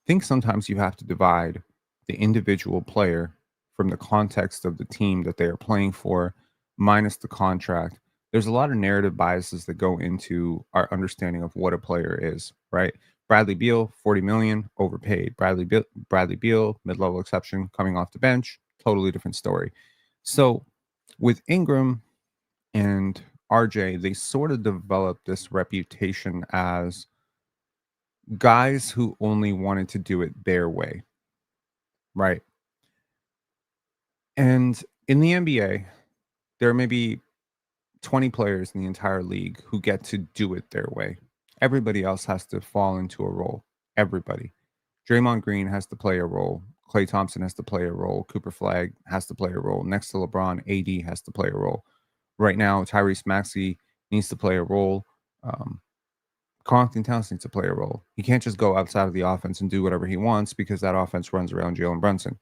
think sometimes you have to divide the individual player from the context of the team that they are playing for, minus the contract. There's a lot of narrative biases that go into our understanding of what a player is, right? Bradley Beal, 40 million, overpaid. Bradley Beal, mid-level exception, coming off the bench, totally different story. So with Ingram and RJ, they sort of developed this reputation as guys who only wanted to do it their way, right? And in the NBA, there may be 20 players in the entire league who get to do it their way. Everybody else has to fall into a role. Everybody. Draymond Green has to play a role. Klay Thompson has to play a role. Cooper Flag has to play a role. Next to LeBron, AD has to play a role. Right now, Tyrese Maxey needs to play a role. Carlton Towns needs to play a role. He can't just go outside of the offense and do whatever he wants because that offense runs around Jalen Brunson.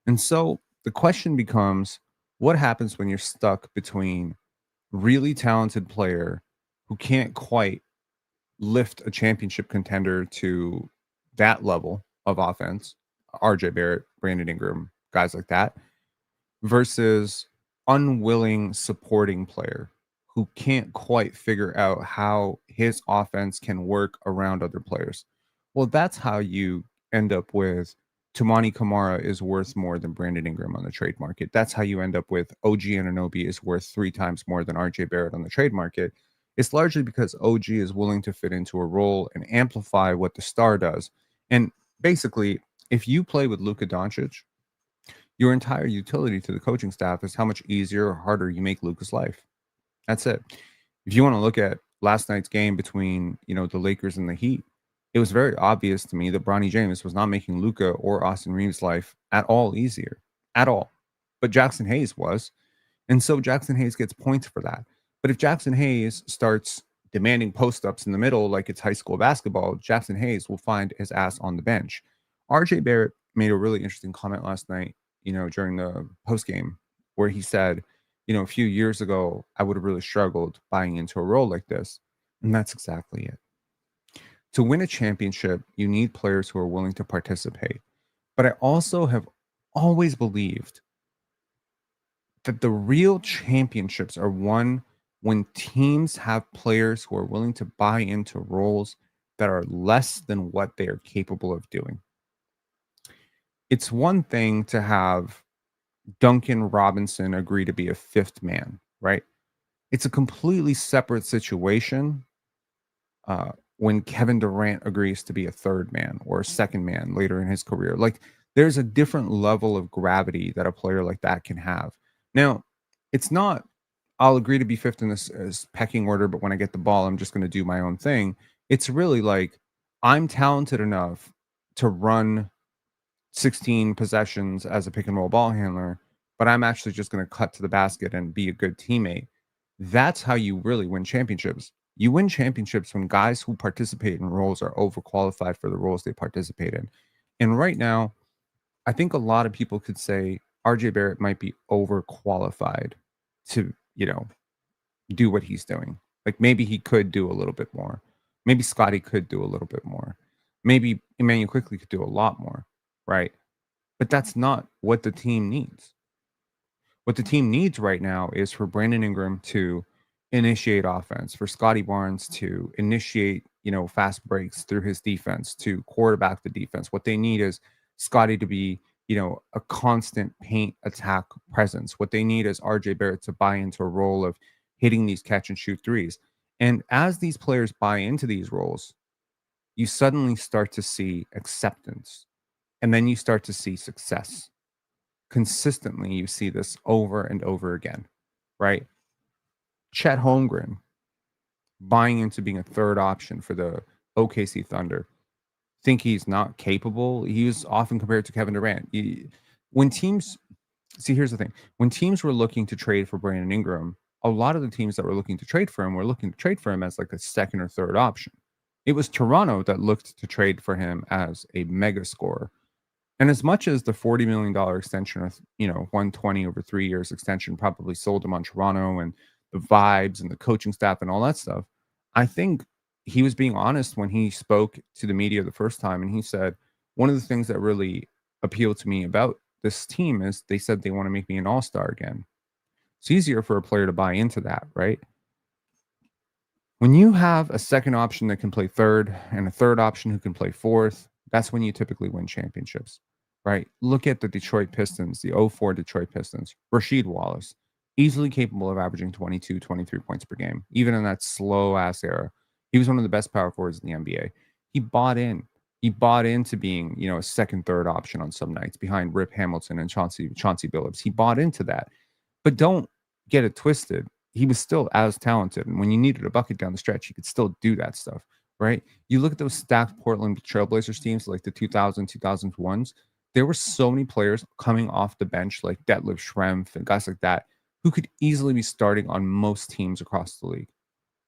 And so the question becomes, what happens when you're stuck between really talented player who can't quite lift a championship contender to that level of offense, RJ Barrett, Brandon Ingram, guys like that, versus unwilling supporting player who can't quite figure out how his offense can work around other players. Well, that's how you end up with Tumani Kamara is worth more than Brandon Ingram on the trade market. That's how you end up with OG Anunoby is worth 3 times more than RJ Barrett on the trade market. It's largely because OG is willing to fit into a role and amplify what the star does. And basically, if you play with Luka Doncic, your entire utility to the coaching staff is how much easier or harder you make Luka's life. That's it. If you want to look at last night's game between, the Lakers and the Heat, it was very obvious to me that Bronny James was not making Luka or Austin Reeves' life at all easier. At all. But Jackson Hayes was. And so Jackson Hayes gets points for that. But if Jackson Hayes starts demanding post-ups in the middle like it's high school basketball, Jackson Hayes will find his ass on the bench. RJ Barrett made a really interesting comment last night, during the post game, where he said, a few years ago, I would have really struggled buying into a role like this. And that's exactly it. To win a championship, you need players who are willing to participate. But I also have always believed that the real championships are won when teams have players who are willing to buy into roles that are less than what they are capable of doing. It's one thing to have Duncan Robinson agree to be a fifth man, right? It's a completely separate situation when Kevin Durant agrees to be a third man or a second man later in his career. Like, there's a different level of gravity that a player like that can have. Now, it's not, I'll agree to be fifth in this pecking order, but when I get the ball, I'm just going to do my own thing. It's really like, I'm talented enough to run 16 possessions as a pick and roll ball handler, but I'm actually just going to cut to the basket and be a good teammate. That's how you really win championships. You win championships when guys who participate in roles are overqualified for the roles they participate in. And right now, I think a lot of people could say RJ Barrett might be overqualified to, do what he's doing. Like, maybe he could do a little bit more. Maybe Scottie could do a little bit more. Maybe Immanuel Quickley could do a lot more, right? But that's not what the team needs. What the team needs right now is for Brandon Ingram to initiate offense, for Scottie Barnes to initiate, fast breaks through his defense, to quarterback the defense. What they need is Scottie to be, a constant paint attack presence. What they need is RJ Barrett to buy into a role of hitting these catch and shoot threes. And as these players buy into these roles, you suddenly start to see acceptance, and then you start to see success. Consistently, you see this over and over again, right? Chet Holmgren buying into being a third option for the OKC Thunder. Think he's not capable? He was often compared to Kevin Durant. When teams, see, here's the thing. When teams were looking to trade for Brandon Ingram, a lot of the teams that were looking to trade for him were looking to trade for him as like a second or third option. It was Toronto that looked to trade for him as a mega scorer. And as much as the $40 million extension, or 120 over 3 years extension probably sold him on Toronto and the vibes and the coaching staff and all that stuff, I think he was being honest when he spoke to the media the first time. And he said, one of the things that really appealed to me about this team is they said they want to make me an all-star again. It's easier for a player to buy into that, right? When you have a second option that can play third and a third option who can play fourth, that's when you typically win championships, right? Look at the Detroit Pistons, the 04 Detroit Pistons. Rasheed Wallace, easily capable of averaging 22, 23 points per game, even in that slow-ass era. He was one of the best power forwards in the NBA. He bought in. He bought into being, a second, third option on some nights behind Rip Hamilton and Chauncey Billups. He bought into that. But don't get it twisted. He was still as talented. And when you needed a bucket down the stretch, he could still do that stuff, right? You look at those stacked Portland Trailblazers teams like the 2000, 2001s, there were so many players coming off the bench like Detlef Schrempf and guys like that who could easily be starting on most teams across the league,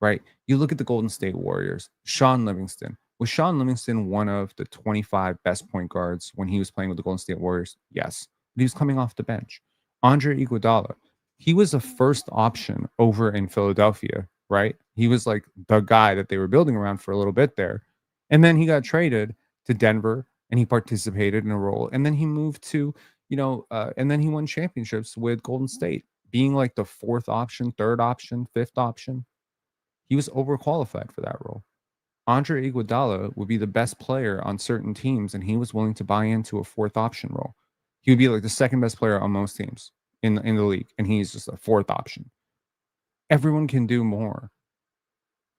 right? You look at the Golden State Warriors, Sean Livingston. Was Sean Livingston one of the 25 best point guards when he was playing with the Golden State Warriors? Yes. But he was coming off the bench. Andre Iguodala, he was a first option over in Philadelphia right? He was like the guy that they were building around for a little bit there. And then he got traded to Denver and he participated in a role. And then he moved to, and then he won championships with Golden State, being like the fourth option, third option, fifth option. He was overqualified for that role. Andre Iguodala would be the best player on certain teams, and he was willing to buy into a fourth option role. He would be like the second best player on most teams in the league, and he's just a fourth option. Everyone can do more.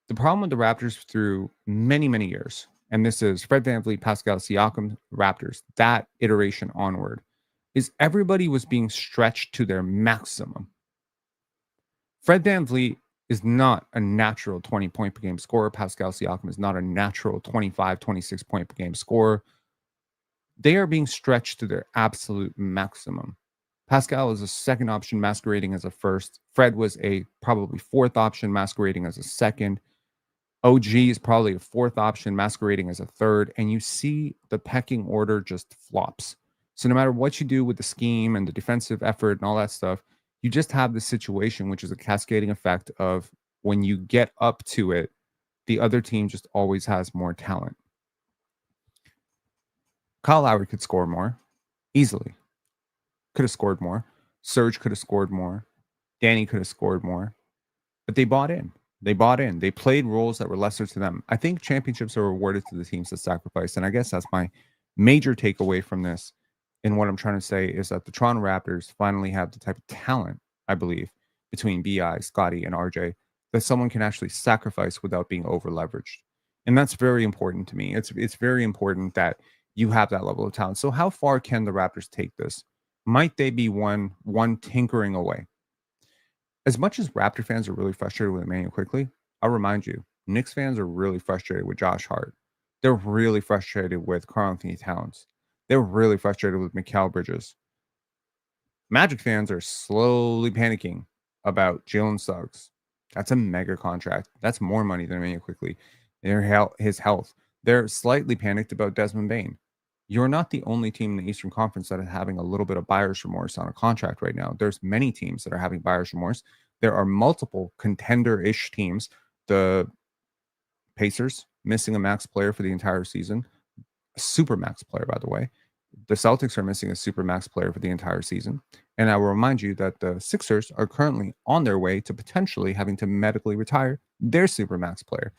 The problem with the Raptors through many, many years, and this is Fred VanVleet, Pascal Siakam, Raptors, that iteration onward, is everybody was being stretched to their maximum. Fred VanVleet is not a natural 20-point per game scorer. Pascal Siakam is not a natural 25, 26-point per game scorer. They are being stretched to their absolute maximum. Pascal is a second option masquerading as a first. Fred was a probably fourth option masquerading as a second. OG is probably a fourth option masquerading as a third. And you see the pecking order just flops. So no matter what you do with the scheme and the defensive effort and all that stuff, you just have this situation, which is a cascading effect of when you get up to it, the other team just always has more talent. Kyle Lowry could score more easily. Could have scored more. Serge could have scored more. Danny could have scored more. But they bought in. They bought in. They played roles that were lesser to them. I think championships are rewarded to the teams that sacrifice. And I guess that's my major takeaway from this. And what I'm trying to say is that the Toronto Raptors finally have the type of talent, I believe, between BI, Scottie, and RJ, that someone can actually sacrifice without being over leveraged. And that's very important to me. It's very important that you have that level of talent. So how far can the Raptors take this? Might they be one tinkering away? As much as Raptor fans are really frustrated with Immanuel Quickley, I'll remind you, Knicks fans are really frustrated with Josh Hart. They're really frustrated with Karl-Anthony Towns. They're really frustrated with Mikal Bridges. Magic fans are slowly panicking about Jalen Suggs. That's a mega contract. That's more money than Immanuel Quickley. His health. They're slightly panicked about Desmond Bane. You're not the only team in the Eastern Conference that is having a little bit of buyer's remorse on a contract right now. There's many teams that are having buyer's remorse. There are multiple contender-ish teams. The Pacers missing a max player for the entire season. A super max player, by the way. The Celtics are missing a super max player for the entire season. And I will remind you that the Sixers are currently on their way to potentially having to medically retire their super max player.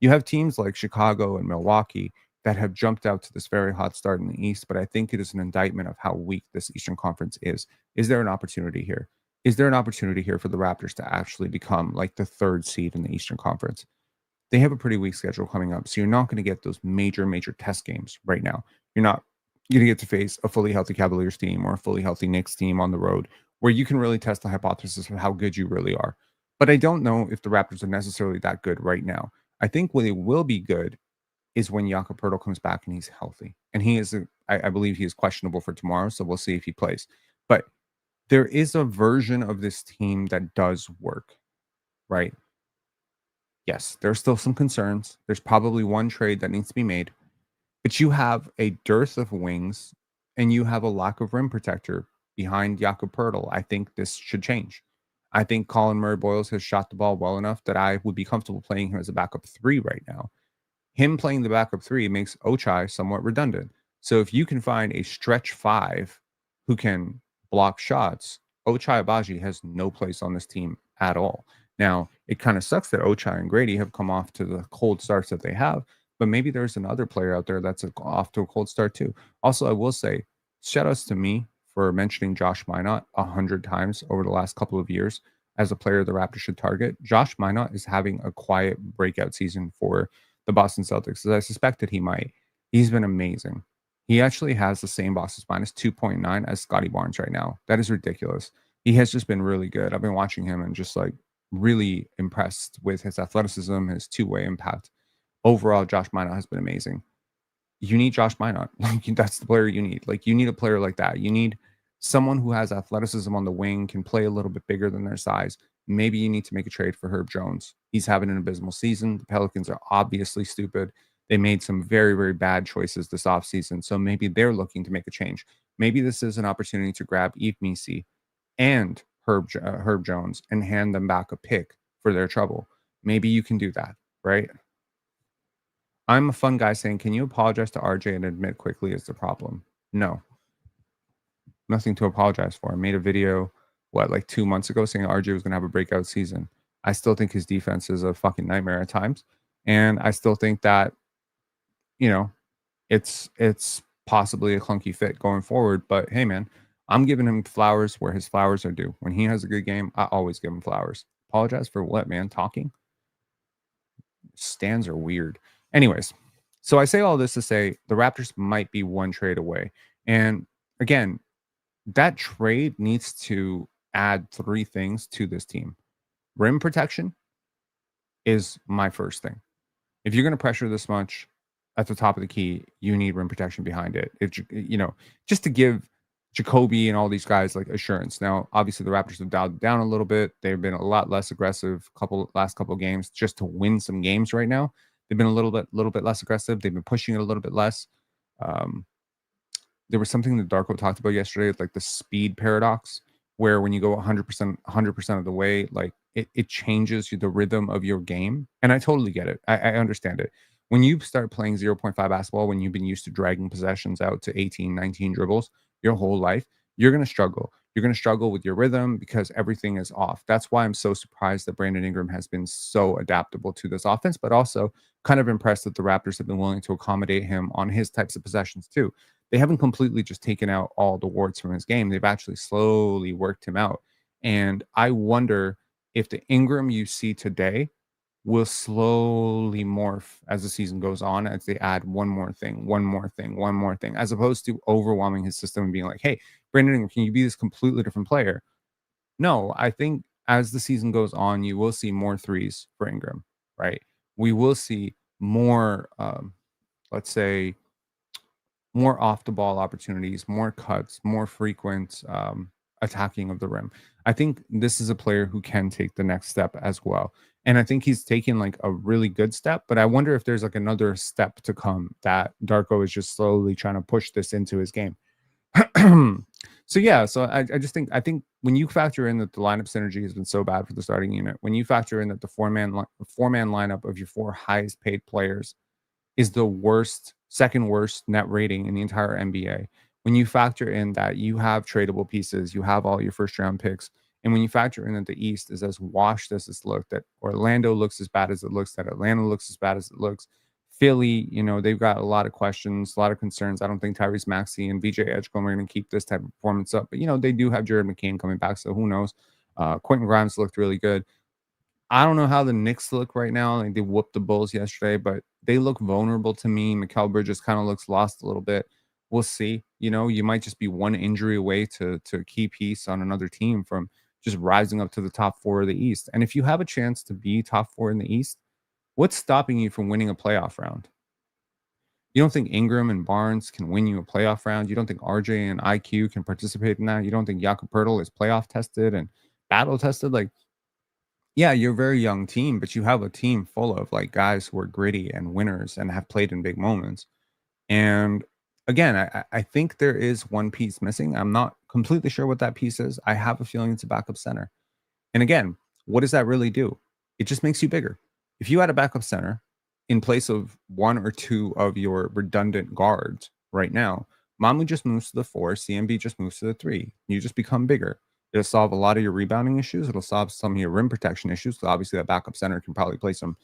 You have teams like Chicago and Milwaukee that have jumped out to this very hot start in the East, but I think it is an indictment of how weak this Eastern Conference is. Is there an opportunity here? Is there an opportunity here for the Raptors to actually become like the third seed in the Eastern Conference? They have a pretty weak schedule coming up, so you're not going to get those major test games right now. You're not going to get to face a fully healthy Cavaliers team or a fully healthy Knicks team on the road where you can really test the hypothesis of how good you really are. But I don't know if the Raptors are necessarily that good right now. I think when they will be good is when Jakob Poeltl comes back and he's healthy. And he is, I believe he is questionable for tomorrow, so we'll see if he plays. But there is a version of this team that does work, right? Yes, there's still some concerns. There's probably one trade that needs to be made. But you have a dearth of wings and you have a lack of rim protector behind Jakob Poeltl. I think this should change. I think Colin Murray-Boyles has shot the ball well enough that I would be comfortable playing him as a backup 3 right now. Him playing the backup 3 makes Ochai somewhat redundant. So if you can find a stretch 5 who can block shots, Ochai Agbaji has no place on this team at all. Now, it kind of sucks that Ochai and Gradey have come off to the cold starts that they have, but maybe there's another player out there that's off to a cold start too. Also, I will say, shout outs to me for mentioning Josh Minott 100 times over the last couple of years as a player the Raptors should target. Josh Minott is having a quiet breakout season for the Boston Celtics, as I suspected he might. He's been amazing. He actually has the same Boston minus 2.9 as Scottie Barnes right now. That is ridiculous. He has just been really good. I've been watching him and just like really impressed with his athleticism, his two-way impact. Overall, Josh Minott has been amazing. You need Josh Minott. Like, that's the player you need. Like, you need a player like that. You need someone who has athleticism on the wing, can play a little bit bigger than their size. Maybe you need to make a trade for Herb Jones. He's having an abysmal season. The Pelicans are obviously stupid. They made some very, very bad choices this offseason. So maybe they're looking to make a change. Maybe this is an opportunity to grab Yves Missi and Herb Jones and hand them back a pick for their trouble. maybe you can do that, right? I'm a fun guy saying, can you apologize to RJ and admit Quickley is the problem? No, nothing to apologize for. I made a video, like 2 months ago saying RJ was going to have a breakout season. I still think his defense is a fucking nightmare at times. And I still think that, you know, it's possibly a clunky fit going forward. But hey, man, I'm giving him flowers where his flowers are due. When he has a good game, I always give him flowers. Apologize for what, man? Talking? Stands are weird. Anyways, so I say all this to say the Raptors might be one trade away. And again, that trade needs to add 3 things to this team. Rim protection is my first thing. If you're going to pressure this much at the top of the key, you need rim protection behind it. If you know, just to give Jacoby and all these guys like assurance. Now, obviously, the Raptors have dialed down a little bit. They've been a lot less aggressive last couple of games just to win some games right now. They've been a little bit less aggressive. They've been pushing it a little bit less. There was something that Darko talked about yesterday, like the speed paradox, where when you go 100% of the way, like it changes the rhythm of your game. And I totally get it. I understand it. When you start playing 0.5 basketball, when you've been used to dragging possessions out to 18, 19 dribbles your whole life, you're going to struggle. You're going to struggle with your rhythm because everything is off. That's why I'm so surprised that Brandon Ingram has been so adaptable to this offense, but also kind of impressed that the Raptors have been willing to accommodate him on his types of possessions too. They haven't completely just taken out all the warts from his game. They've actually slowly worked him out. And I wonder if the Ingram you see today will slowly morph as the season goes on, as they add one more thing, as opposed to overwhelming his system and being like, hey, Brandon Ingram, can you be this completely different player? No, I think as the season goes on, you will see more threes for Ingram, right? We will see more, let's say, more off the ball opportunities, more cuts, more frequent attacking of the rim. I think this is a player who can take the next step as well. And I think he's taken like a really good step, but I wonder if there's like another step to come that Darko is just slowly trying to push this into his game. So yeah, so I think when you factor in that the lineup synergy has been so bad for the starting unit, when you factor in that the four-man lineup of your 4 highest paid players is the second worst net rating in the entire NBA. When you factor in that you have tradable pieces, you have all your first round picks, and when you factor in that the East is as washed as it's looked, that Orlando looks as bad as it looks, that Atlanta looks as bad as it looks, Philly, they've got a lot of questions, a lot of concerns. I don't think Tyrese Maxey and VJ Edgecombe are going to keep this type of performance up, but they do have Jared McCain coming back, so who knows? Quentin Grimes looked really good. I don't know how the Knicks look right now. Like they whooped the Bulls yesterday, but they look vulnerable to me. Mikal Bridges kind of looks lost a little bit. We'll see. You might just be one injury away to a key piece on another team from just rising up to the top 4 of the East. And if you have a chance to be top 4 in the East, what's stopping you from winning a playoff round? You don't think Ingram and Barnes can win you a playoff round? You don't think RJ and IQ can participate in that? You don't think Jakob Poeltl is playoff tested and battle tested? Like, yeah, you're a very young team, but you have a team full of like guys who are gritty and winners and have played in big moments. And again, I think there is one piece missing. I'm not completely sure what that piece is. I have a feeling it's a backup center. And again, what does that really do? It just makes you bigger. If you had a backup center in place of 1 or 2 of your redundant guards right now, Mamu just moves to the 4, CMB just moves to the 3. You just become bigger. It'll solve a lot of your rebounding issues. It'll solve some of your rim protection issues. So obviously that backup center can probably play some,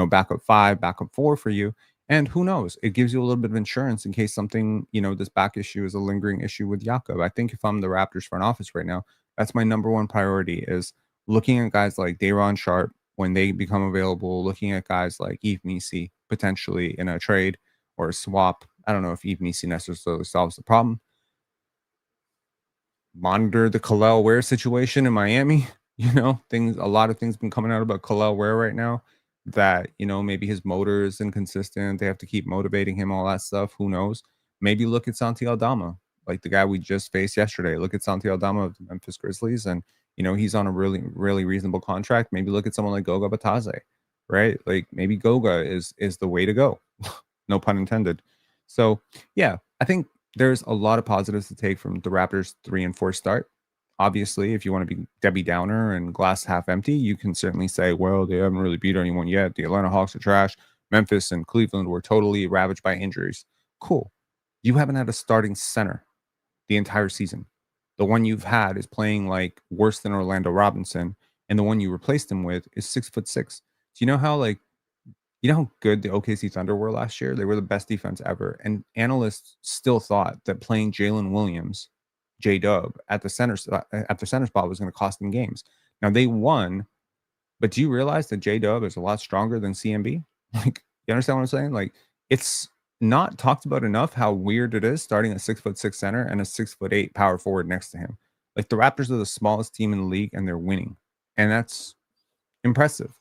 backup 5, backup 4 for you. And who knows? It gives you a little bit of insurance in case something, this back issue is a lingering issue with Jakob. I think if I'm the Raptors front office right now, that's my number one priority is looking at guys like Day'Ron Sharpe when they become available, looking at guys like Yves Missi potentially in a trade or a swap. I don't know if Yves Missi necessarily solves the problem. Monitor the Khalil Ware situation in Miami. A lot of things been coming out about Khalil Ware right now that, maybe his motor is inconsistent. They have to keep motivating him, all that stuff. Who knows? Maybe look at Santi Aldama, like the guy we just faced yesterday. Look at Santi Aldama of the Memphis Grizzlies, and, he's on a really, really reasonable contract. Maybe look at someone like Goga Batase, right? Like maybe Goga is the way to go. No pun intended. So, yeah, I think there's a lot of positives to take from the Raptors 3 and 4 start. obviously, if you want to be Debbie Downer and glass half empty, you can certainly say, well, they haven't really beat anyone yet. The Atlanta Hawks are trash. Memphis and Cleveland were totally ravaged by injuries. Cool. You haven't had a starting center the entire season. The one you've had is playing like worse than Orlando Robinson, and the one you replaced him with is 6'6". Do you know how good the OKC Thunder were last year? They were the best defense ever, and analysts still thought that playing Jalen Williams, J Dub at the center spot was going to cost them games. Now they won, but do you realize that J Dub is a lot stronger than CMB? Like, you understand what I'm saying? Like, it's not talked about enough how weird it is starting a 6'6" center and a 6'8" power forward next to him. Like, the Raptors are the smallest team in the league and they're winning, and that's impressive.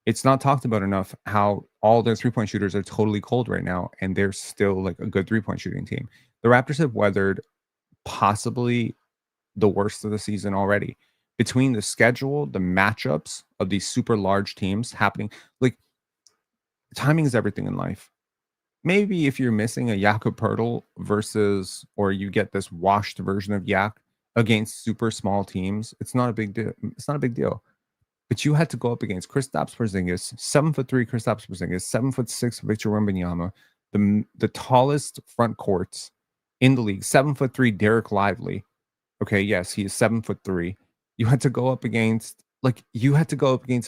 It's not talked about enough how all their three-point shooters are totally cold right now, and they're still like a good three-point shooting team. The Raptors have weathered possibly the worst of the season already. Between the schedule, the matchups of these super large teams happening, like, timing is everything in life. Maybe if you're missing a Jakob Poeltl versus, or you get this washed version of Yak against super small teams, it's not a big deal. It's not a big deal. But you had to go up against Kristaps Porzingis, 7'3" Kristaps Porzingis, 7'6" Victor Wembanyama, the tallest front courts in the league, 7'3" Derek Lively. Okay, yes, he is 7'3". You had to go up against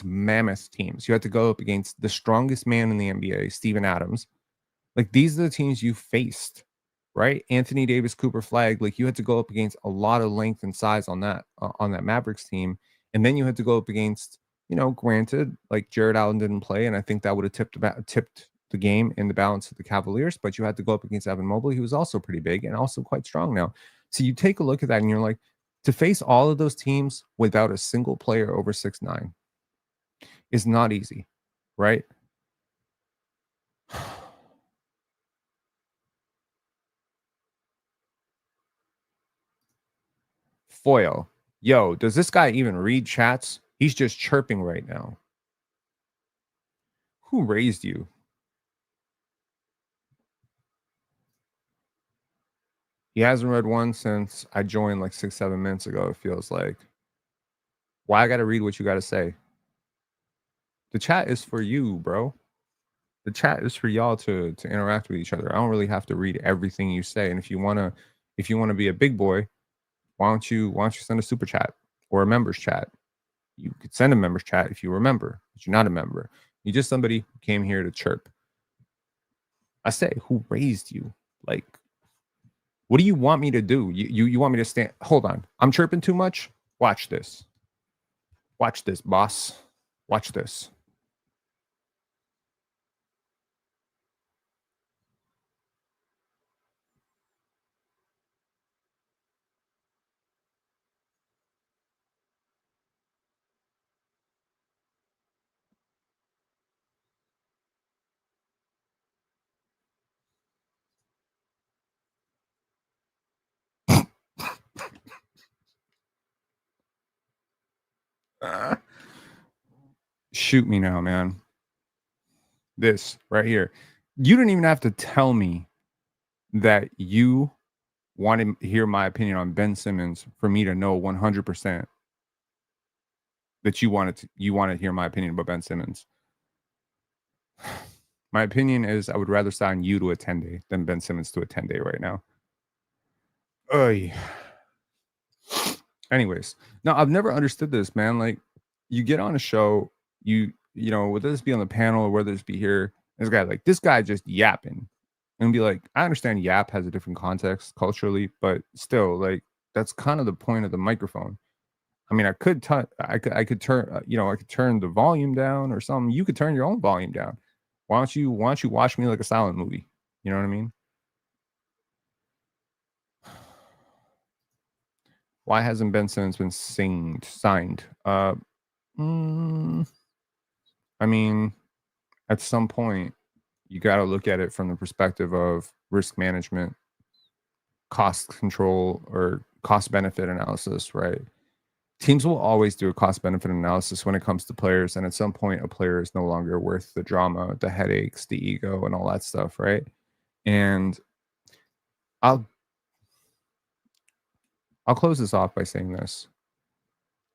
mammoth teams. You had to go up against the strongest man in the NBA, Steven Adams. Like, these are the teams you faced, right? Anthony Davis, Cooper Flag. Like, you had to go up against a lot of length and size on that Mavericks team. And then you had to go up against, granted, like, Jared Allen didn't play, and I think that would have tipped the game in the balance of the Cavaliers, but you had to go up against Evan Mobley, who was also pretty big and also quite strong now. So you take a look at that and you're like, to face all of those teams without a single player over 6'9" is not easy, right? Foil. Yo, does this guy even read chats? He's just chirping right now. Who raised you? He hasn't read one since I joined like 6-7 minutes ago, it feels like. Why I gotta read what you gotta say? The chat is for you, bro. The chat is for y'all to interact with each other. I don't really have to read everything you say. And if you wanna be a big boy, why don't you send a super chat or a members chat? You could send a members chat if you remember, but you're not a member. You're just somebody who came here to chirp. I say, who raised you? Like, what do you want me to do? You want me to stand? Hold on. I'm chirping too much? Watch this. Watch this, boss. Watch this. Shoot me now, man. This right here. You didn't even have to tell me that you want to hear my opinion on Ben Simmons for me to know 100% that you want to hear my opinion about Ben Simmons. My opinion is I would rather sign you to a 10-day than Ben Simmons to a 10-day right now. Anyways, no, I've never understood this, man. Like, you get on a show, whether this be on the panel or whether this be here, this guy just yapping, and be like, I understand yap has a different context culturally, but still, like, that's kind of the point of the microphone. I mean, I could turn the volume down or something. You could turn your own volume down. Why don't you watch me like a silent movie? You know what I mean? Why hasn't Ben Simmons been signed? I mean, at some point, you got to look at it from the perspective of risk management, cost control, or cost benefit analysis, right? Teams will always do a cost benefit analysis when it comes to players. And at some point, a player is no longer worth the drama, the headaches, the ego, and all that stuff, right? And I'll close this off by saying this.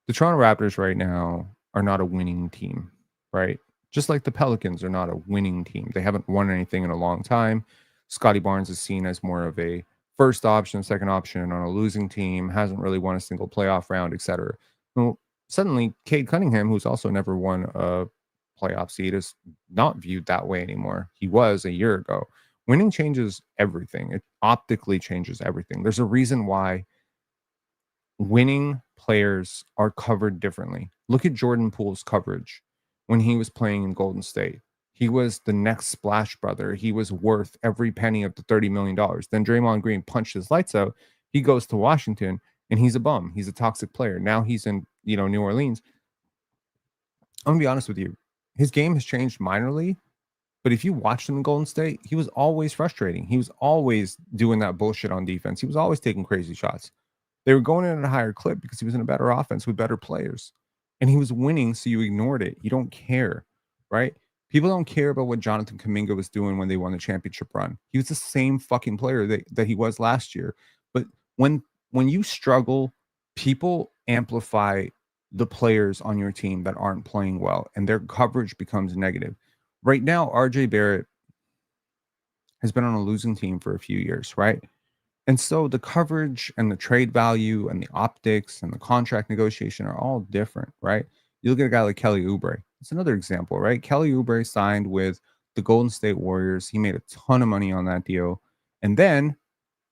The Toronto Raptors right now are not a winning team, right? Just like the Pelicans are not a winning team. They haven't won anything in a long time. Scottie Barnes is seen as more of a first option, second option on a losing team, hasn't really won a single playoff round, etc. Well, suddenly, Cade Cunningham, who's also never won a playoff seed, is not viewed that way anymore. He was a year ago. Winning changes everything. It optically changes everything. There's a reason why winning players are covered differently. Look at Jordan Poole's coverage when he was playing in Golden State. He was the next Splash Brother. He was worth every penny of the $30 million. Then Draymond Green punched his lights out. He goes to Washington and he's a bum. He's a toxic player. Now he's in, New Orleans. I'm gonna be honest with you. His game has changed minorly, but if you watched him in Golden State, he was always frustrating. He was always doing that bullshit on defense. He was always taking crazy shots. They were going in at a higher clip because he was in a better offense with better players. And he was winning, so you ignored it. You don't care, right? People don't care about what Jonathan Kuminga was doing when they won the championship run. He was the same fucking player that he was last year. But when you struggle, people amplify the players on your team that aren't playing well, and their coverage becomes negative. Right now, RJ Barrett has been on a losing team for a few years, right? And so the coverage and the trade value and the optics and the contract negotiation are all different, right? You look at a guy like Kelly Oubre. It's another example, right? Kelly Oubre signed with the Golden State Warriors. He made a ton of money on that deal. And then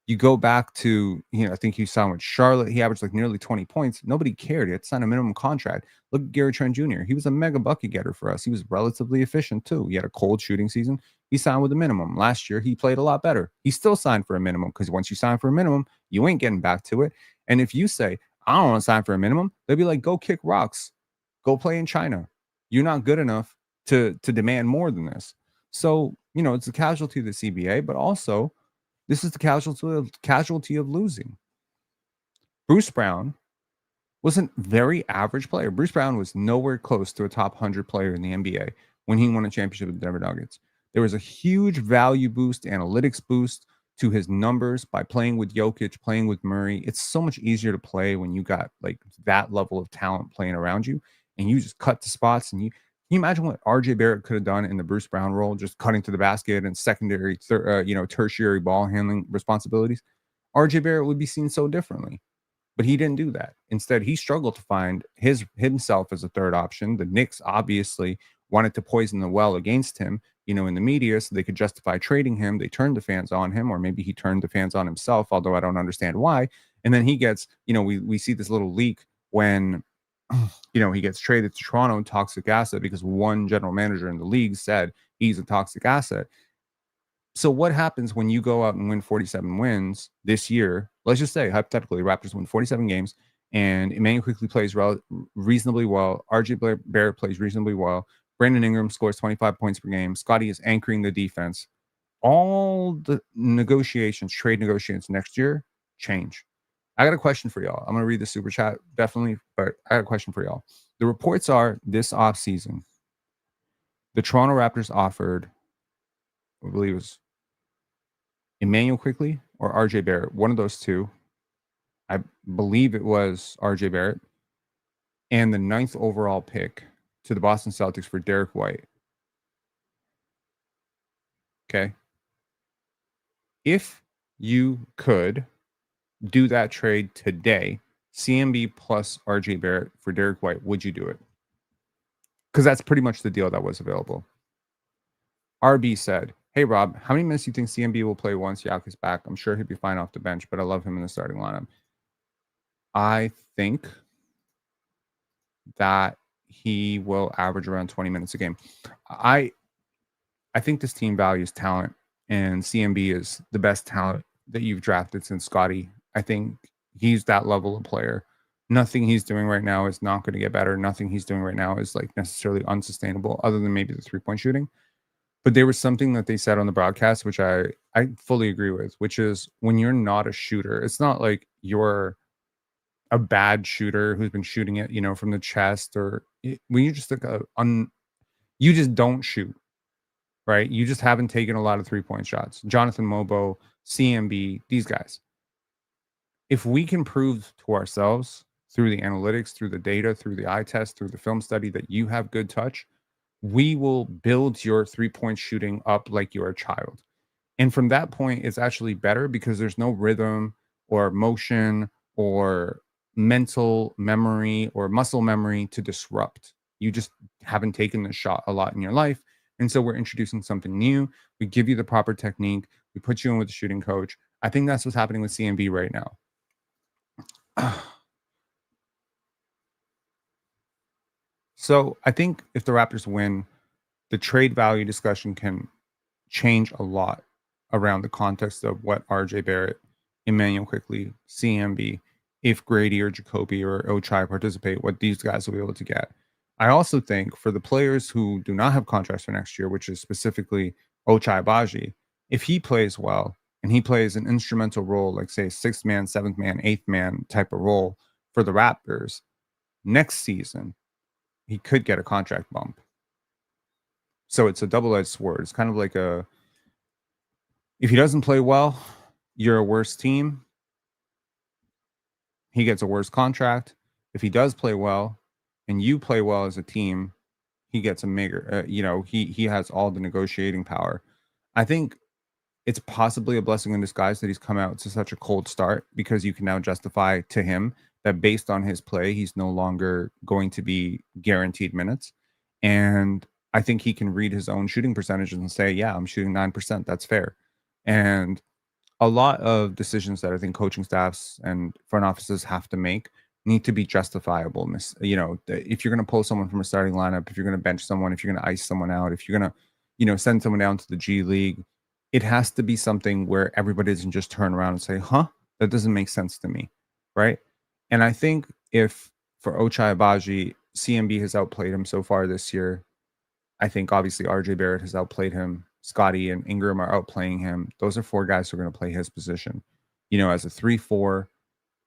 you go back to, I think he signed with Charlotte. He averaged like nearly 20 points. Nobody cared. He had to sign a minimum contract. Look at Gary Trent Jr. He was a mega bucket getter for us. He was relatively efficient too. He had a cold shooting season. He signed with a minimum. Last year, he played a lot better. He still signed for a minimum because once you sign for a minimum, you ain't getting back to it. And if you say, I don't want to sign for a minimum, they'll be like, go kick rocks. Go play in China. You're not good enough to demand more than this. So, it's a casualty of the CBA, but also this is the casualty of losing. Bruce Brown was a very average player. Bruce Brown was nowhere close to a top 100 player in the NBA when he won a championship with the Denver Nuggets. There was a huge value boost, analytics boost to his numbers by playing with Jokic, playing with Murray. It's so much easier to play when you got like that level of talent playing around you and you just cut the spots. And can you imagine what RJ Barrett could have done in the Bruce Brown role, just cutting to the basket and secondary, tertiary ball handling responsibilities? RJ Barrett would be seen so differently, but he didn't do that. Instead, he struggled to find himself as a third option. The Knicks obviously wanted to poison the well against him, in the media, so they could justify trading him. They turned the fans on him, or maybe he turned the fans on himself, although I don't understand why. And then he gets, we see this little leak when he gets traded to Toronto, toxic asset, because one general manager in the league said he's a toxic asset. So what happens when you go out and win 47 wins this year? Let's just say, hypothetically, Raptors win 47 games and Immanuel Quickley plays reasonably well. RJ Barrett plays reasonably well. Brandon Ingram scores 25 points per game. Scottie is anchoring the defense. All the trade negotiations next year change. I got a question for y'all. I'm going to read the super chat, definitely, but I got a question for y'all. The reports are this offseason, the Toronto Raptors offered, I believe it was Immanuel Quickley or RJ Barrett, one of those two. I believe it was RJ Barrett, and the 9th overall pick to the Boston Celtics for Derek White. Okay. If you could do that trade today, CMB plus RJ Barrett for Derek White, would you do it? Because that's pretty much the deal that was available. RB said, hey, Rob, how many minutes do you think CMB will play once Yak is back? I'm sure he'll be fine off the bench, but I love him in the starting lineup. I think that he will average around 20 minutes a game. I think this team values talent, and CMB is the best talent that you've drafted since Scottie. I think he's that level of player. Nothing he's doing right now is not going to get better. Nothing he's doing right now is like necessarily unsustainable, other than maybe the 3-point shooting. But there was something that they said on the broadcast, which I fully agree with, which is when you're not a shooter, it's not like you're a bad shooter who's been shooting it, from the chest, or when you just you just don't shoot, right? You just haven't taken a lot of 3-point shots. Jonathan Mobo, CMB, these guys. if we can prove to ourselves through the analytics, through the data, through the eye test, through the film study that you have good touch, we will build your 3-point shooting up like you're a child. And from that point, it's actually better because there's no rhythm or motion or mental memory or muscle memory to disrupt. You just haven't taken the shot a lot in your life. And so we're introducing something new. We give you the proper technique. We put you in with the shooting coach. I think that's what's happening with CMB right now. So I think if the Raptors win, the trade value discussion can change a lot around the context of what RJ Barrett, Immanuel Quickley, CMB, if Gradey or Jacoby or Ochai participate, what these guys will be able to get. I also think for the players who do not have contracts for next year, which is specifically Ochai Baji, if he plays well and he plays an instrumental role, like say 6th man, 7th man, 8th man type of role for the Raptors next season, he could get a contract bump. So it's a double-edged sword. It's kind of like if he doesn't play well, you're a worse team. He gets a worse contract. If he does play well and you play well as a team, he gets a bigger, he has all the negotiating power. I think it's possibly a blessing in disguise that he's come out to such a cold start, because you can now justify to him that based on his play, he's no longer going to be guaranteed minutes. And I think he can read his own shooting percentages and say, yeah, I'm shooting 9%. That's fair. And a lot of decisions that I think coaching staffs and front offices have to make need to be justifiable. If you're going to pull someone from a starting lineup, if you're going to bench someone, if you're going to ice someone out, if you're going to, send someone down to the G League, it has to be something where everybody doesn't just turn around and say, that doesn't make sense to me. Right. And I think if for Ochai Agbaji, CMB has outplayed him so far this year. I think obviously RJ Barrett has outplayed him. Scottie and Ingram are outplaying him. Those are 4 guys who are going to play his position. As a 3-4,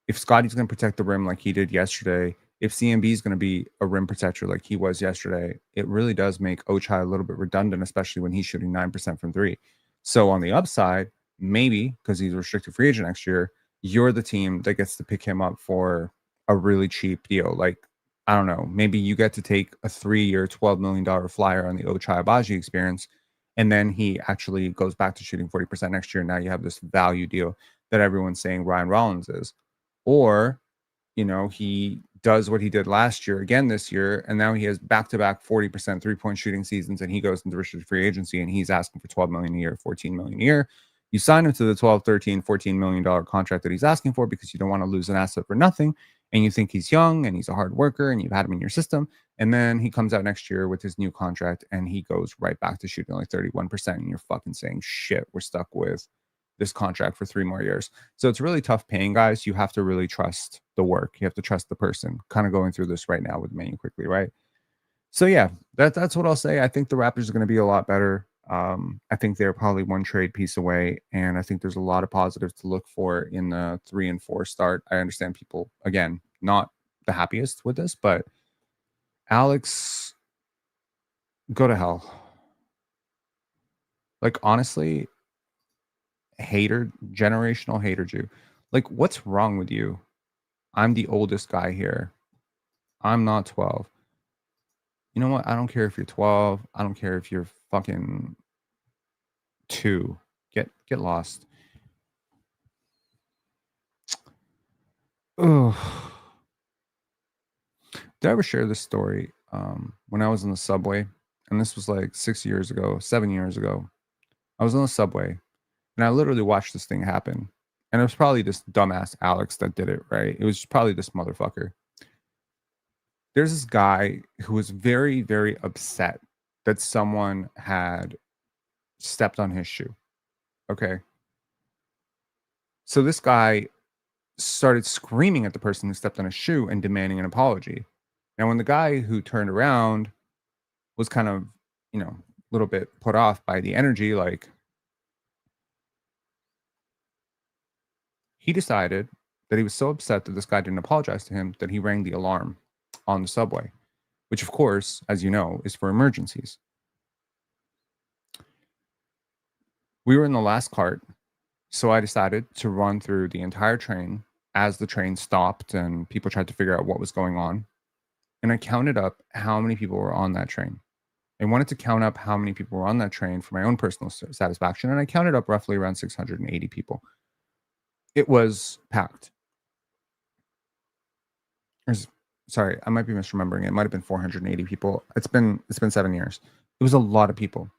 if Scottie's going to protect the rim like he did yesterday, if CMB is going to be a rim protector like he was yesterday, it really does make Ochai a little bit redundant, especially when he's shooting 9% from 3. So on the upside, maybe because he's a restricted free agent next year, you're the team that gets to pick him up for a really cheap deal. Like, I don't know, maybe you get to take a 3-year, $12 million flyer on the Ochai Agbaji experience, and then he actually goes back to shooting 40% next year. Now you have this value deal that everyone's saying Ryan Rollins is. Or, he does what he did last year again this year, and now he has back-to-back 40% three-point shooting seasons, and he goes into restricted free agency, and he's asking for $12 million a year, $14 million a year. You sign him to the $12, $13, $14 million contract that he's asking for because you don't want to lose an asset for nothing, and you think he's young and he's a hard worker and you've had him in your system, and then he comes out next year with his new contract and he goes right back to shooting like 31%, and you're fucking saying, shit, we're stuck with this contract for 3 more years. So it's really tough paying guys. You have to really trust the work. You have to trust the person. Kind of going through this right now with Immanuel Quickley, right? So yeah, that's what I'll say. I think the Raptors are going to be a lot better. I think they're probably 1 trade piece away, and I think there's a lot of positives to look for in the 3 and 4 start. I understand people, again, not the happiest with this, but Alex, go to hell. Like, honestly, generational hater Jew. Like, what's wrong with you? I'm the oldest guy here. I'm not 12. You know what? I don't care if you're 12. I don't care if you're fucking 2. Get lost. Ugh. Did I ever share this story? When I was in the subway, and this was like 7 years ago, I was on the subway, and I literally watched this thing happen. And it was probably this dumbass Alex that did it, right? It was probably this motherfucker. There's this guy who was very, very upset that someone had stepped on his shoe. Okay. So this guy started screaming at the person who stepped on his shoe and demanding an apology. Now, when the guy who turned around was kind of, a little bit put off by the energy, like, he decided that he was so upset that this guy didn't apologize to him that he rang the alarm on the subway, which, of course, as you know, is for emergencies. We were in the last cart, so I decided to run through the entire train as the train stopped and people tried to figure out what was going on. And I counted up how many people were on that train. I wanted to count up how many people were on that train for my own personal satisfaction. And I counted up roughly around 680 people. It was packed. Sorry, I might be misremembering. It might have been 480 people. It's been 7 years. It was a lot of people.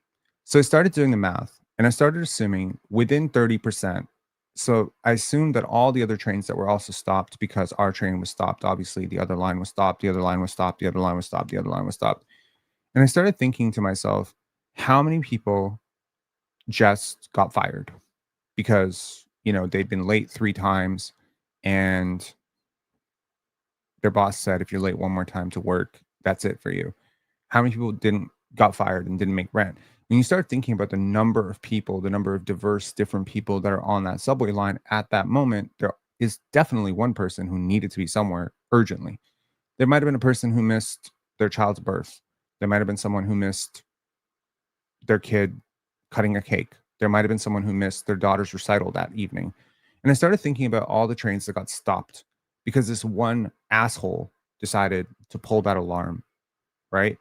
So I started doing the math and I started assuming within 30%. So I assumed that all the other trains that were also stopped because our train was stopped. Obviously, the other line was stopped, the other line was stopped, the other line was stopped, the other line was stopped. And I started thinking to myself, how many people just got fired because, they'd been late 3 times and their boss said, if you're late one more time to work, that's it for you. How many people got fired and didn't make rent? When you start thinking about the number of people, the number of diverse, different people that are on that subway line at that moment, there is definitely one person who needed to be somewhere urgently. There might have been a person who missed their child's birth. There might have been someone who missed their kid cutting a cake. There might have been someone who missed their daughter's recital that evening. And I started thinking about all the trains that got stopped because this one asshole decided to pull that alarm, right?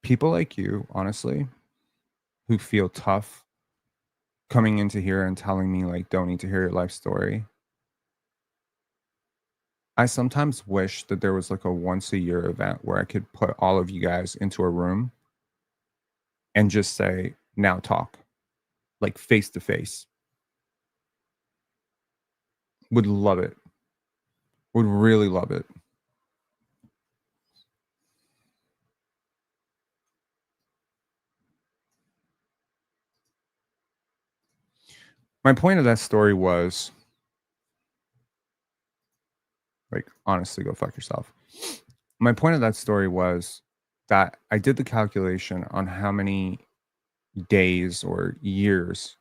People like you, honestly, who feel tough coming into here and telling me, like, don't need to hear your life story. I sometimes wish that there was like a once a year event where I could put all of you guys into a room and just say, now talk, like face to face. Would love it. Would really love it. My point of that story was, like, honestly, go fuck yourself. My point of that story was that I did the calculation on how many days or years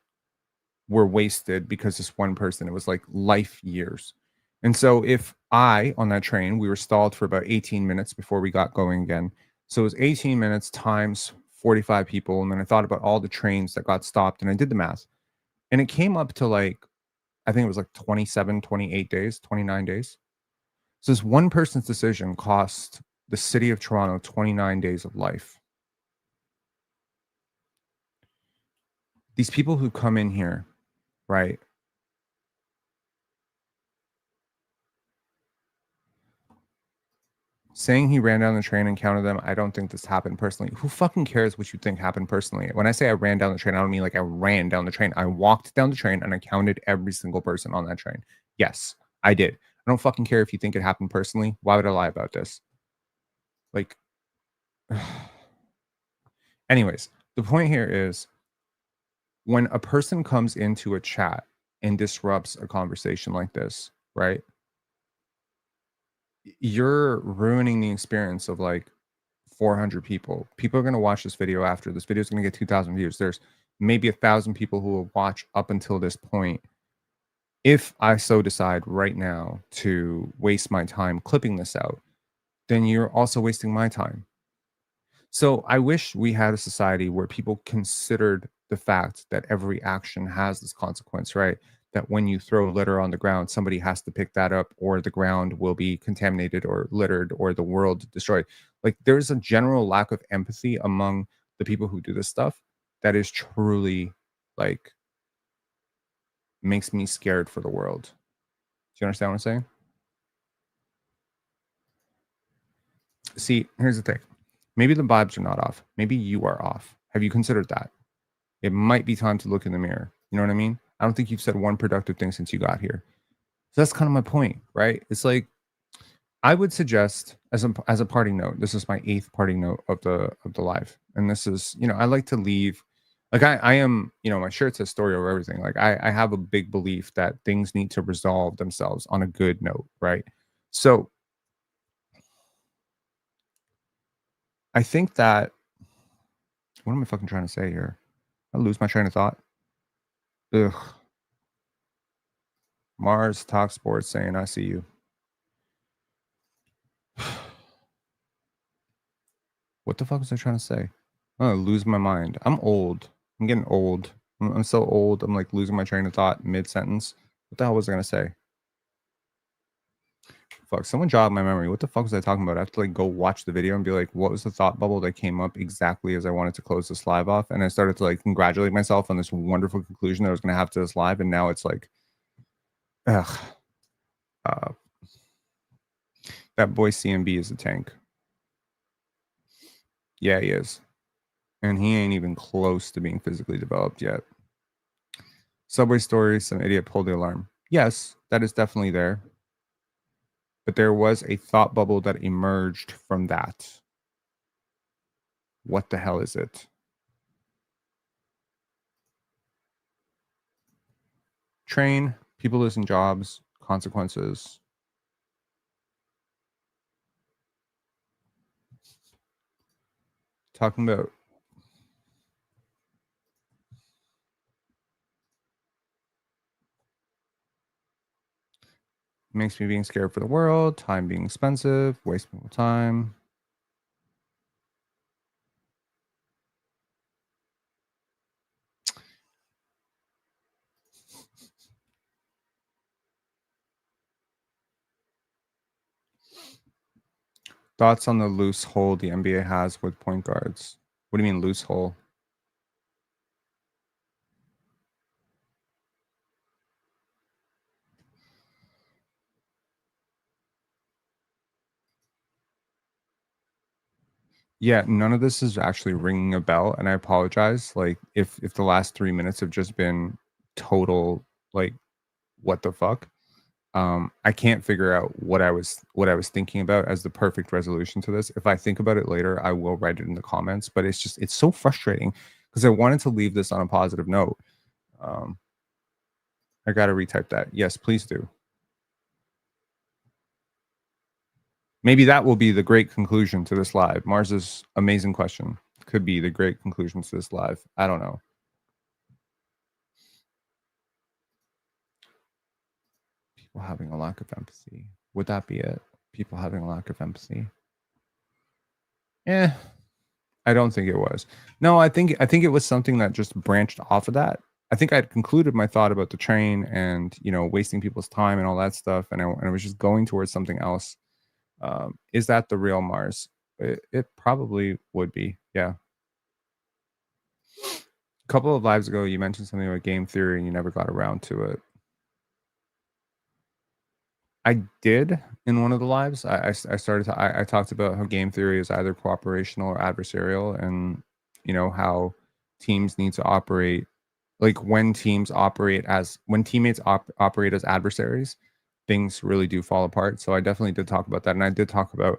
were wasted because this one person, it was like life years. And so if on that train, we were stalled for about 18 minutes before we got going again. So it was 18 minutes times 45 people. And then I thought about all the trains that got stopped and I did the math. And it came up to like, I think it was like 27, 28 days, 29 days. So this one person's decision cost the city of Toronto 29 days of life. These people who come in here, right? Saying he ran down the train and counted them, I don't think this happened personally. Who fucking cares what you think happened personally? When I say I ran down the train, I don't mean like I ran down the train. I walked down the train and I counted every single person on that train. Yes, I did. I don't fucking care if you think it happened personally. Why would I lie about this? Like, anyways, the point here is when a person comes into a chat and disrupts a conversation like this, right? You're ruining the experience of like 400 people. People are going to watch this video after. This video is going to get 2,000 views. There's maybe 1,000 people who will watch up until this point. If I so decide right now to waste my time clipping this out, then you're also wasting my time. So I wish we had a society where people considered the fact that every action has this consequence, right? That when you throw litter on the ground, somebody has to pick that up, or the ground will be contaminated or littered, or the world destroyed. Like, there's a general lack of empathy among the people who do this stuff that is truly, like, makes me scared for the world. Do you understand what I'm saying? See, here's the thing. Maybe the vibes are not off. Maybe you are off. Have you considered that? It might be time to look in the mirror. You know what I mean? I don't think you've said one productive thing since you got here. So that's kind of my point, right? It's like, I would suggest as a parting note, this is my 8th parting note of the live. And this is, I like to leave, like I am, my shirt says story over everything. Like I have a big belief that things need to resolve themselves on a good note, right? So I think that, what am I fucking trying to say here? I lose my train of thought. Ugh. Mars Talk Sports saying, I see you. What the fuck was I trying to say? I'm gonna lose my mind. I'm old. I'm getting old. I'm so old. I'm like losing my train of thought mid-sentence. What the hell was I going to say? Fuck, someone jogged my memory. What the fuck was I talking about? I have to like go watch the video and be like, what was the thought bubble that came up exactly as I wanted to close this live off? And I started to like congratulate myself on this wonderful conclusion that I was going to have to this live. And now it's like, ugh. That boy CMB is a tank. Yeah, he is. And he ain't even close to being physically developed yet. Subway story, some idiot pulled the alarm. Yes, that is definitely there. But there was a thought bubble that emerged from that. What the hell is it? Train, people losing jobs, consequences. Talking about makes me being scared for the world, time being expensive, wasting time. Thoughts on the loose hole the NBA has with point guards? What do you mean loose hole? Yeah, none of this is actually ringing a bell, and I apologize. Like, if the last 3 minutes have just been total, like, what the fuck? I can't figure out what I was thinking about as the perfect resolution to this. If I think about it later, I will write it in the comments. But it's so frustrating because I wanted to leave this on a positive note. I gotta retype that. Yes, please do. Maybe that will be the great conclusion to this live. Mars's amazing question could be the great conclusion to this live. I don't know. People having a lack of empathy. Would that be it? People having a lack of empathy? I don't think it was. No, I think it was something that just branched off of that. I think I'd concluded my thought about the train and, you know, wasting people's time and all that stuff. And I was just going towards something else. Is that the real Mars? It probably would be. Yeah. A couple of lives ago, you mentioned something about game theory and you never got around to it. I did in one of the lives. I started to, I talked about how game theory is either cooperational or adversarial, and you know how teams need to operate, like when teammates operate as adversaries, things really do fall apart. So I definitely did talk about that, and I did talk about,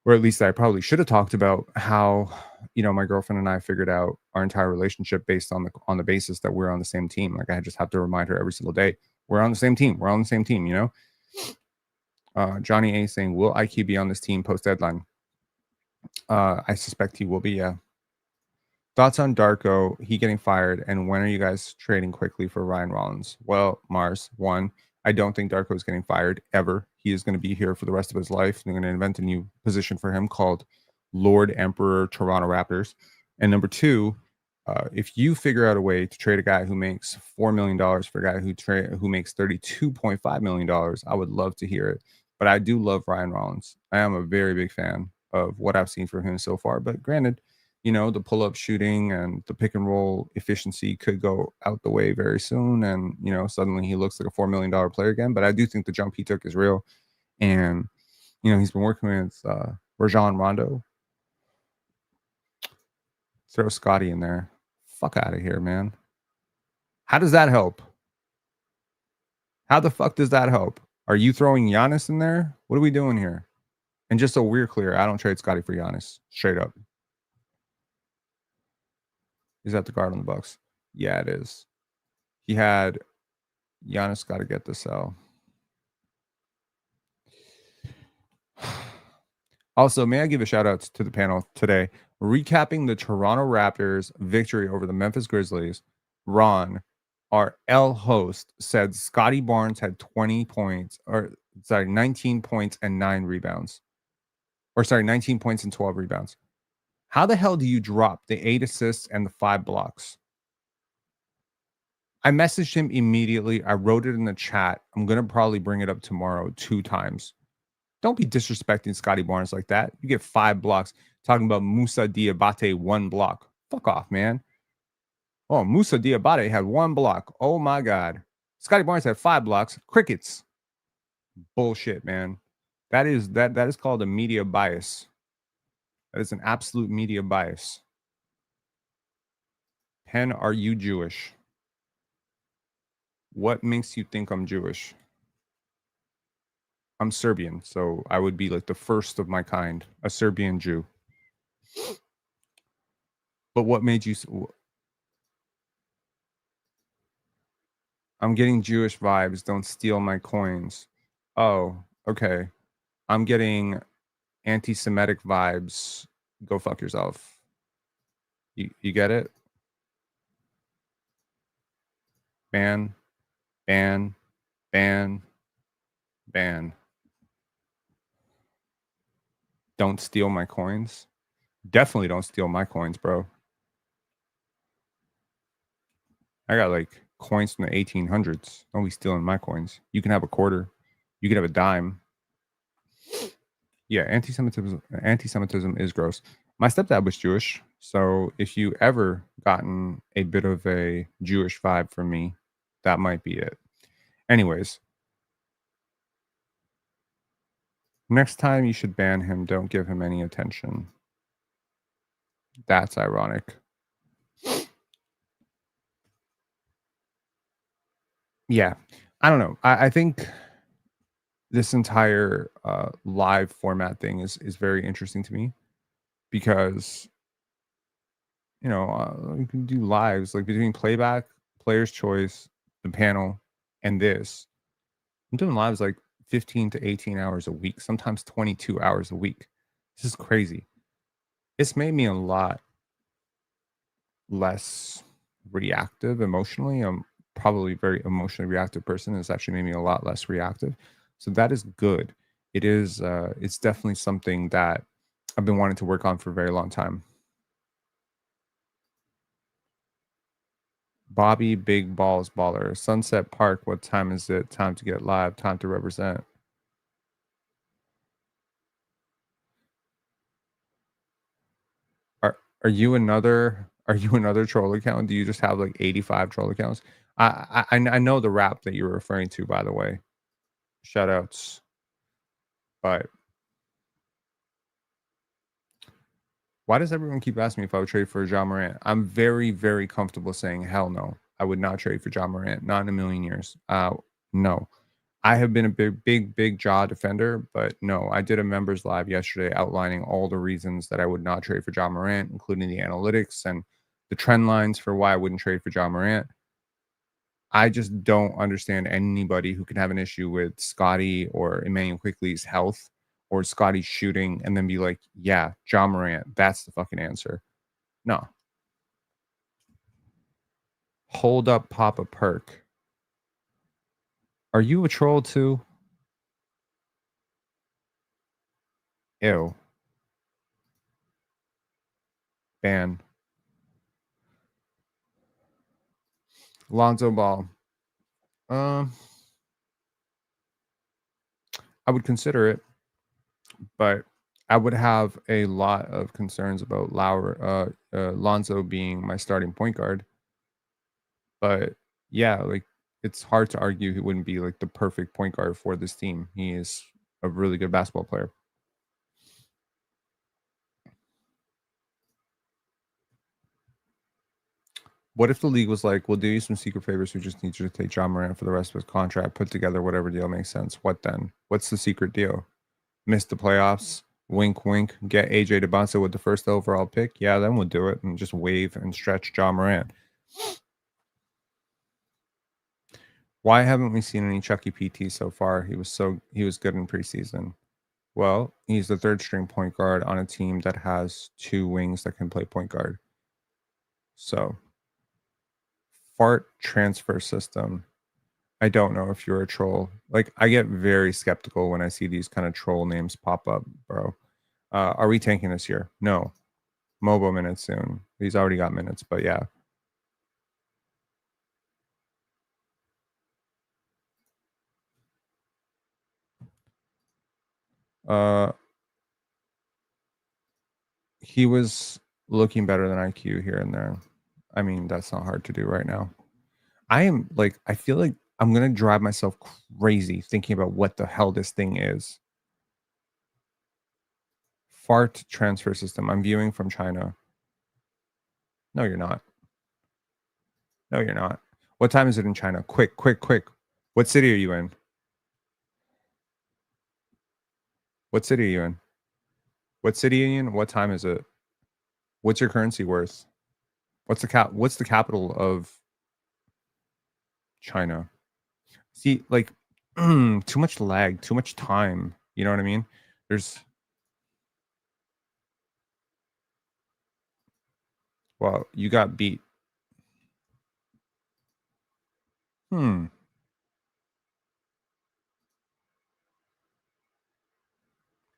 or at least I probably should have talked about, how, you know, my girlfriend and I figured out our entire relationship based on the basis that we're on the same team. Like I just have to remind her every single day, we're on the same team. We're on the same team, you know. Johnny A saying, will IQ be on this team post deadline? I suspect he will be. Yeah. Thoughts on Darko, he getting fired, and when are you guys trading Quickley for Ryan Rollins? Well, Mars, one, I don't think Darko is getting fired ever. He is going to be here for the rest of his life. They're going to invent a new position for him called Lord Emperor Toronto Raptors. And number two, if you figure out a way to trade a guy who makes $4 million for a guy who makes $32.5 million, I would love to hear it. But I do love Ryan Rollins. I am a very big fan of what I've seen from him so far. But granted, you know, the pull-up shooting and the pick and roll efficiency could go out the way very soon. And, you know, suddenly he looks like a $4 million player again. But I do think the jump he took is real. And, you know, he's been working with Rajon Rondo. Throw Scottie in there. Fuck out of here, man. How does that help? How the fuck does that help? Are you throwing Giannis in there? What are we doing here? And just so we're clear, I don't trade Scottie for Giannis. Straight up. Is that the guard on the Bucks? Yeah, it is. He had Giannis got to get the sell. Also, may I give a shout out to the panel today? Recapping the Toronto Raptors victory over the Memphis Grizzlies, Ron, our L host, said Scottie Barnes had 19 points and 9 rebounds. Or 19 points and 12 rebounds. How the hell do you drop the 8 assists and the 5 blocks? I messaged him immediately. I wrote it in the chat. I'm going to probably bring it up tomorrow 2 times. Don't be disrespecting Scottie Barnes like that. You get 5 blocks. Talking about Musa Diabate 1 block. Fuck off, man. Oh, Musa Diabate had 1 block. Oh my God. Scottie Barnes had 5 blocks. Crickets. Bullshit, man. That is called a media bias. That is an absolute media bias. Penn, are you Jewish? What makes you think I'm Jewish? I'm Serbian, so I would be like the first of my kind, a Serbian Jew. But what made you... I'm getting Jewish vibes. Don't steal my coins. Oh, okay. I'm getting anti-Semitic vibes. Go fuck yourself. You get it? Ban, ban, ban, ban. Don't steal my coins. Definitely don't steal my coins, bro. I got like coins from the 1800s. Don't be stealing my coins. You can have a quarter. You can have a dime. Yeah, anti-Semitism is gross. My stepdad was Jewish, so if you ever gotten a bit of a Jewish vibe from me, that might be it. Anyways, next time you should ban him. Don't give him any attention. That's ironic. Yeah, I don't know. I think this entire live format thing is very interesting to me because you know you can do lives like between playback, player's choice, the panel, and this. I'm doing lives like 15 to 18 hours a week, sometimes 22 hours a week. This is crazy. It's made me a lot less reactive emotionally. I'm probably a very emotionally reactive person. It's actually made me a lot less reactive. So that is good. It is it's definitely something that I've been wanting to work on for a very long time. Bobby Big Balls Baller. Sunset Park, what time is it? Time to get live, time to represent. Are you another troll account? Do you just have like 85 troll accounts? I know the rap that you're referring to, by the way. Shout outs. But why does everyone keep asking me if I would trade for Ja Morant? I'm very, very comfortable saying hell no. I would not trade for Ja Morant. Not in a million years. No. I have been a big Ja defender, but no, I did a members live yesterday outlining all the reasons that I would not trade for Ja Morant, including the analytics and the trend lines for why I wouldn't trade for Ja Morant. I just don't understand anybody who can have an issue with Scottie or Immanuel Quickley's health or Scottie shooting and then be like, yeah, Ja Morant, that's the fucking answer. No. Hold up, pop a perk. Are you a troll too? Ew. Ban. Lonzo Ball. I would consider it, but I would have a lot of concerns about Lonzo being my starting point guard. But yeah, like it's hard to argue he wouldn't be like the perfect point guard for this team. He is a really good basketball player. What if the league was like, we'll do you some secret favors. We just need you to take Ja Morant for the rest of his contract, put together whatever deal makes sense. What then? What's the secret deal? Miss the playoffs? Wink, wink. Get AJ DeBonsa with the first overall pick? Yeah, then we'll do it and just wave and stretch Ja Morant. Why haven't we seen any Chucky PT so far? He was good in preseason. Well, he's the third string point guard on a team that has 2 wings that can play point guard. So, fart transfer system. I don't know if you're a troll. Like, I get very skeptical when I see these kind of troll names pop up, bro. Are we tanking this year? No. Mobo minutes soon. He's already got minutes, but yeah. He was looking better than IQ here and there. I mean, that's not hard to do right now. I feel like I'm gonna drive myself crazy thinking about what the hell this thing is. Fart transfer system. I'm viewing from China. No, you're not. No, you're not. What time is it in China? Quick, quick, quick. What city are you in? What city are you in? What city are you in? What time is it? What's your currency worth? What's the capital of China? See, like too much lag, too much time. You know what I mean? Well, you got beat.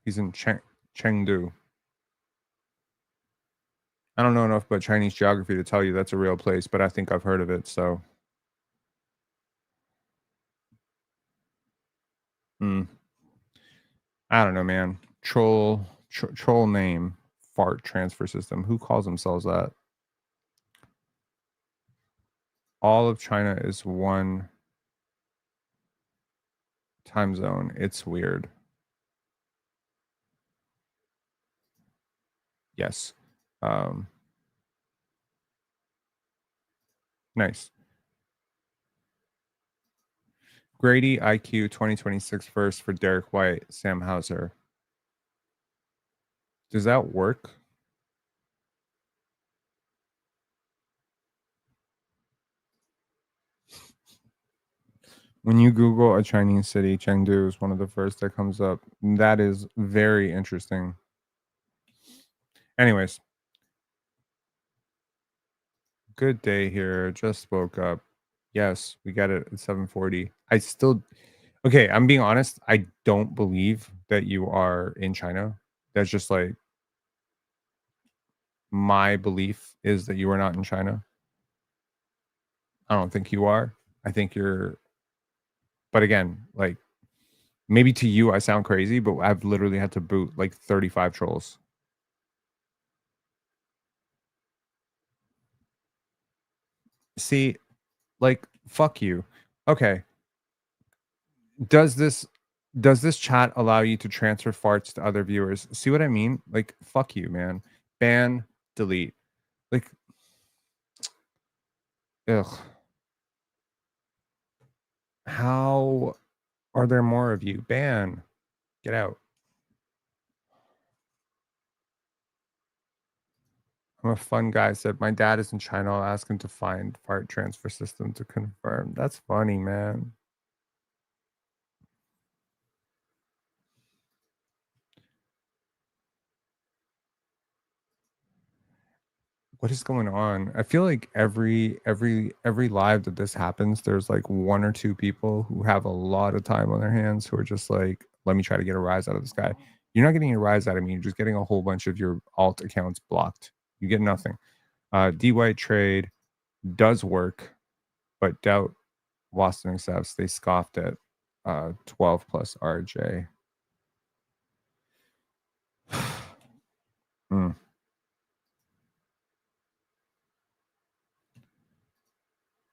He's in Chengdu. I don't know enough about Chinese geography to tell you that's a real place, but I think I've heard of it, so. I don't know, man. Troll name, fart transfer system. Who calls themselves that? All of China is one time zone. It's weird. Yes. Nice. Gradey IQ 2026 first for Derek White, Sam Hauser. Does that work? When you Google a Chinese city, Chengdu is one of the first that comes up. That is very interesting. Anyways, good day here. Just woke up. Yes, we got it at 7:40. Okay, I'm being honest. I don't believe that you are in China. That's just like my belief is that you are not in China. I don't think you are. I think you're, but again, like maybe to you I sound crazy, but I've literally had to boot like 35 trolls. See, like fuck you. Okay. Does this chat allow you to transfer farts to other viewers? See what I mean? Like fuck you, man. Ban, delete. Like ugh. How are there more of you? Ban. Get out. I'm a fun guy. Said my dad is in China. I'll ask him to find fart transfer system to confirm. That's funny, man. What is going on? I feel like every live that this happens, there's like one or two people who have a lot of time on their hands who are just like, let me try to get a rise out of this guy. You're not getting a rise out of me. You're just getting a whole bunch of your alt accounts blocked. You get nothing. D White trade does work, but doubt Boston accepts. They scoffed at 12 plus RJ.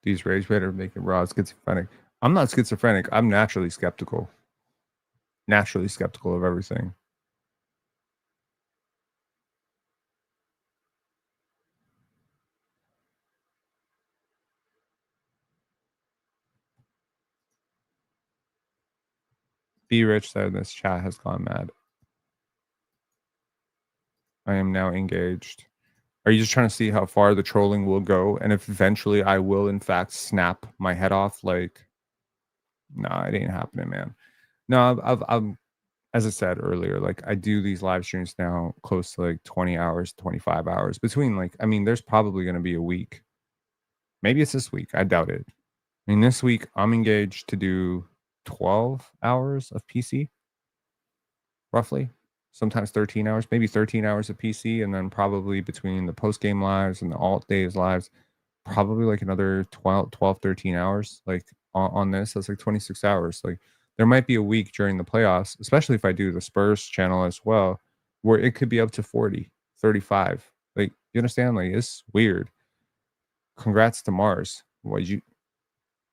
These rage bait are making raw schizophrenic. I'm not schizophrenic. I'm naturally skeptical. Naturally skeptical of everything. Be Rich said this chat has gone mad. I am now engaged. Are you just trying to see how far the trolling will go? And if eventually I will, in fact, snap my head off? Like, nah, it ain't happening, man. No, I'm as I said earlier, like I do these live streams now close to like 20 hours, 25 hours between like, I mean, there's probably going to be a week. Maybe it's this week. I doubt it. I mean, this week I'm engaged to do 12 hours of PC, roughly. Sometimes 13 hours, maybe 13 hours of PC. And then probably between the post game lives and the alt days lives, probably like another 12, 13 hours like on this. That's like 26 hours. Like There might be a week during the playoffs, especially if I do the Spurs channel as well, where it could be up to 40, 35. Like, you understand? Like, it's weird. Congrats to Mars. What you?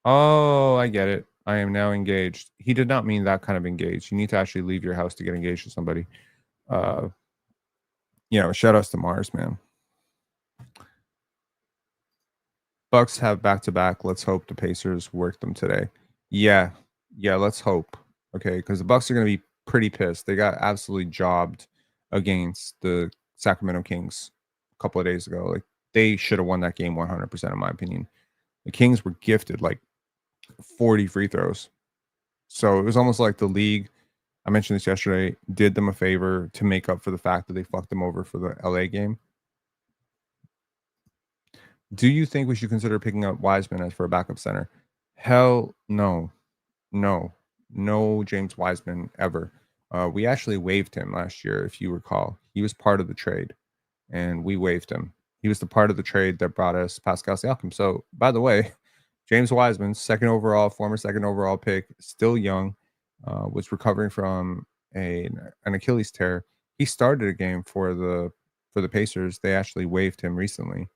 Oh, I get it. I am now engaged. He did not mean that kind of engaged. You need to actually leave your house to get engaged to somebody. Shout outs to Mars, man. Bucks have back to back. Let's hope the Pacers work them today. Yeah, let's hope. Okay, because the Bucks are going to be pretty pissed. They got absolutely jobbed against the Sacramento Kings a couple of days ago. Like, they should have won that game 100%, in my opinion. The Kings were gifted like 40 free throws. So it was almost like the league, I mentioned this yesterday, did them a favor to make up for the fact that they fucked them over for the LA game. Do you think we should consider picking up Wiseman as for a backup center? Hell no. No James Wiseman ever. We actually waived him last year, if you recall. He was part of the trade, and we waived him. He was the part of the trade that brought us Pascal Siakam. So, by the way, James Wiseman, former second overall pick, still young, was recovering from an Achilles tear. He started a game for the Pacers. They actually waived him recently.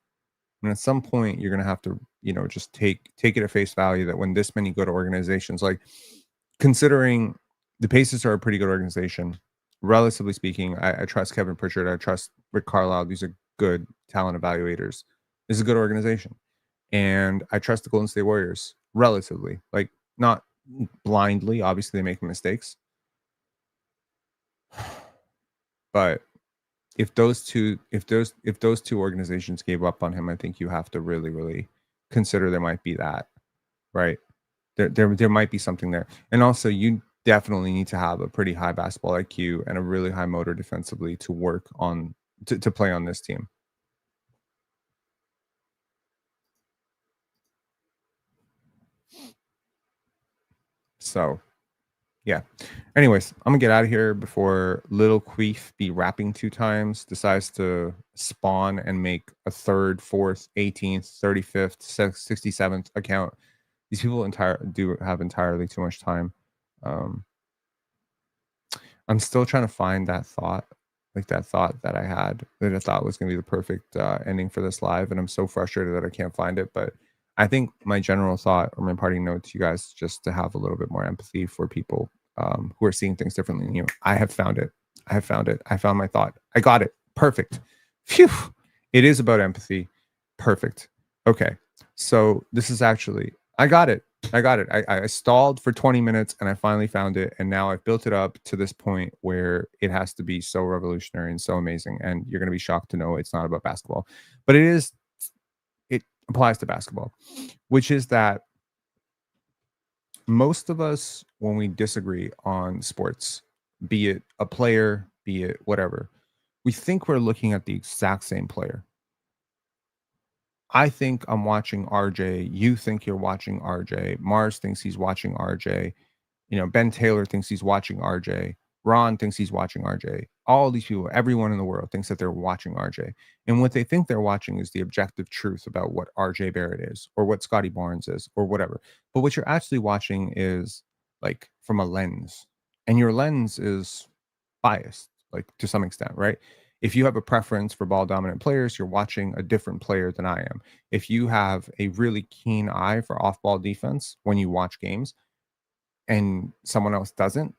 And at some point, you're going to have to, just take it at face value that when this many good organizations, like considering the Pacers are a pretty good organization, relatively speaking, I trust Kevin Pritchard. I trust Rick Carlisle. These are good talent evaluators. This is a good organization. And I trust the Golden State Warriors relatively, like not blindly. Obviously, they make mistakes. But if those two organizations gave up on him, I think you have to really, really consider there might be that, right? There might be something there. And also, you definitely need to have a pretty high basketball IQ and a really high motor defensively to work on to play on this team. So, yeah. Anyways, I'm gonna get out of here before Little Queef be rapping 2 times, decides to spawn and make a 3rd, 4th, 18th, 35th, 67th account. These people do have entirely too much time. I'm still trying to find that thought that I had that I thought was gonna be the perfect ending for this live, and I'm so frustrated that I can't find it. But I think my general thought or my parting note to you guys, just to have a little bit more empathy for people who are seeing things differently than you. I have found it. I found my thought. I got it. Perfect. Phew. It is about empathy. Perfect. Okay. So this is actually, I got it. I stalled for 20 minutes and I finally found it. And now I've built it up to this point where it has to be so revolutionary and so amazing. And you're going to be shocked to know it's not about basketball, but it applies to basketball, which is that most of us, when we disagree on sports, be it a player, be it whatever, we think we're looking at the exact same player. I think I'm watching RJ. You think you're watching RJ. Mars thinks he's watching RJ. Ben Taylor thinks he's watching RJ. Ron thinks he's watching RJ. All these people, everyone in the world thinks that they're watching RJ. And what they think they're watching is the objective truth about what RJ Barrett is or what Scottie Barnes is or whatever. But what you're actually watching is like from a lens. And your lens is biased, like to some extent, right? If you have a preference for ball dominant players, you're watching a different player than I am. If you have a really keen eye for off ball defense when you watch games and someone else doesn't,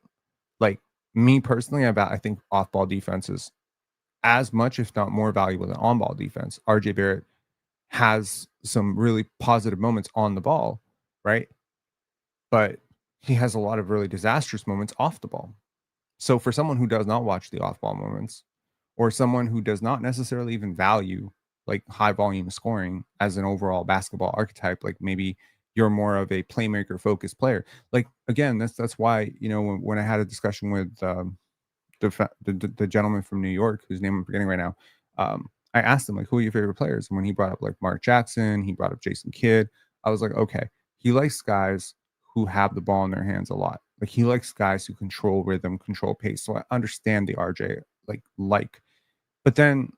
like me personally, I think off ball defense is as much, if not more valuable than on ball defense. RJ Barrett has some really positive moments on the ball, right? But he has a lot of really disastrous moments off the ball. So for someone who does not watch the off ball moments, or someone who does not necessarily even value like high volume scoring as an overall basketball archetype, like maybe you're more of a playmaker focused player. Like, again, that's why, when I had a discussion with the gentleman from New York, whose name I'm forgetting right now, I asked him, like, who are your favorite players? And when he brought up like Mark Jackson, he brought up Jason Kidd, I was like, okay, he likes guys who have the ball in their hands a lot. Like, he likes guys who control rhythm, control pace. So I understand the RJ like. But then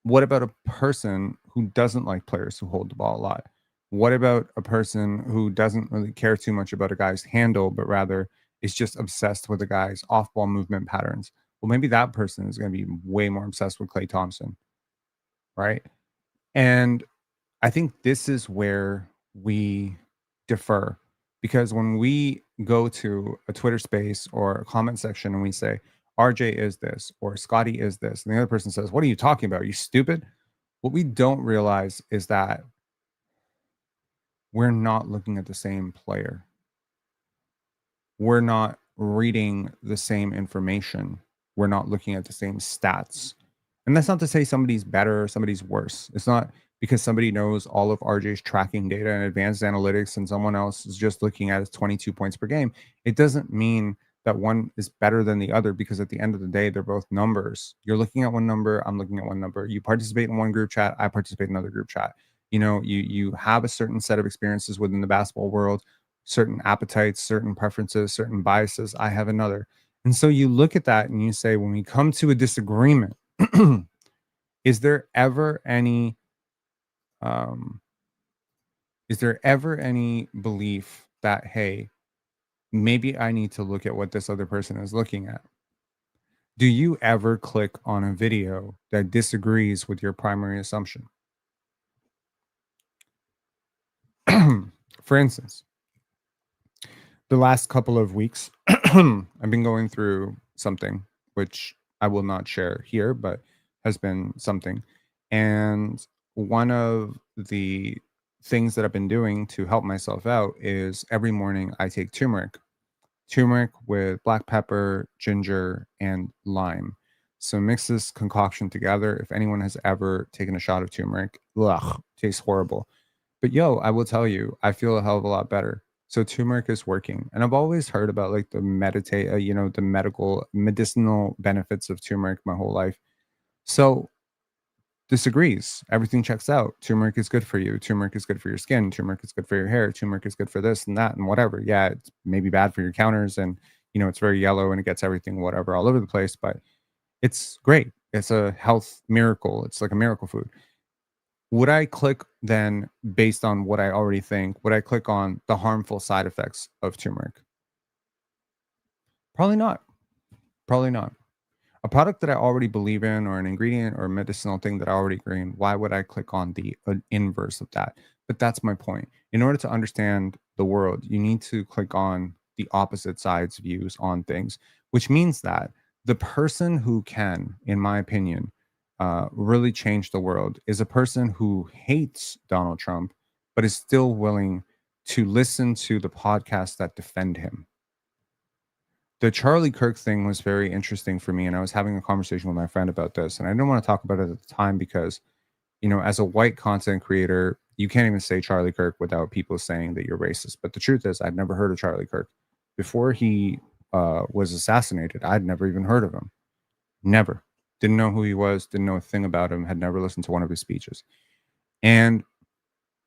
what about a person who doesn't like players who hold the ball a lot? What about a person who doesn't really care too much about a guy's handle, but rather is just obsessed with the guy's off-ball movement patterns. Well, maybe that person is going to be way more obsessed with Klay Thompson, right? And I think this is where we differ, because when we go to a Twitter space or a comment section and we say, RJ is this or Scottie is this, and the other person says, what are you talking about? Are you stupid? What we don't realize is that we're not looking at the same player. We're not reading the same information. We're not looking at the same stats. And that's not to say somebody's better or somebody's worse. It's not because somebody knows all of RJ's tracking data and advanced analytics and someone else is just looking at his 22 points per game. It doesn't mean that one is better than the other, because at the end of the day, they're both numbers. You're looking at one number, I'm looking at one number. You participate in one group chat, I participate in another group chat. You know, you have a certain set of experiences within the basketball world, certain appetites, certain preferences, certain biases. I have another. And so you look at that and you say, when we come to a disagreement, is there ever any belief that, hey, maybe I need to look at what this other person is looking at? Do you ever click on a video that disagrees with your primary assumption? For instance, the last couple of weeks, I've been going through something which I will not share here, but has been something. And one of the things that I've been doing to help myself out is every morning I take turmeric with black pepper, ginger, and lime. So mix this concoction together. If anyone has ever taken a shot of turmeric, ugh, tastes horrible. But yo, I will tell you, I feel a hell of a lot better. So turmeric is working. And I've always heard about like the the medicinal benefits of turmeric my whole life. So disagrees. Everything checks out. Turmeric is good for you. Turmeric is good for your skin. Turmeric is good for your hair. Turmeric is good for this and that and whatever. Yeah, it's maybe bad for your counters, and it's very yellow and it gets everything whatever all over the place, but it's great. It's a health miracle. It's like a miracle food. Would I click then, based on what I already think, would I click on the harmful side effects of turmeric? Probably not. Probably not. A product that I already believe in, or an ingredient or a medicinal thing that I already agree in, why would I click on the inverse of that? But that's my point. In order to understand the world, you need to click on the opposite side's views on things, which means that the person who can, in my opinion, really change the world is a person who hates Donald Trump, but is still willing to listen to the podcasts that defend him. The Charlie Kirk thing was very interesting for me, and I was having a conversation with my friend about this, and I didn't want to talk about it at the time because, as a white content creator, you can't even say Charlie Kirk without people saying that you're racist. But the truth is, I'd never heard of Charlie Kirk. Before he was assassinated, I'd never even heard of him. Never. Didn't know who he was, didn't know a thing about him, had never listened to one of his speeches. And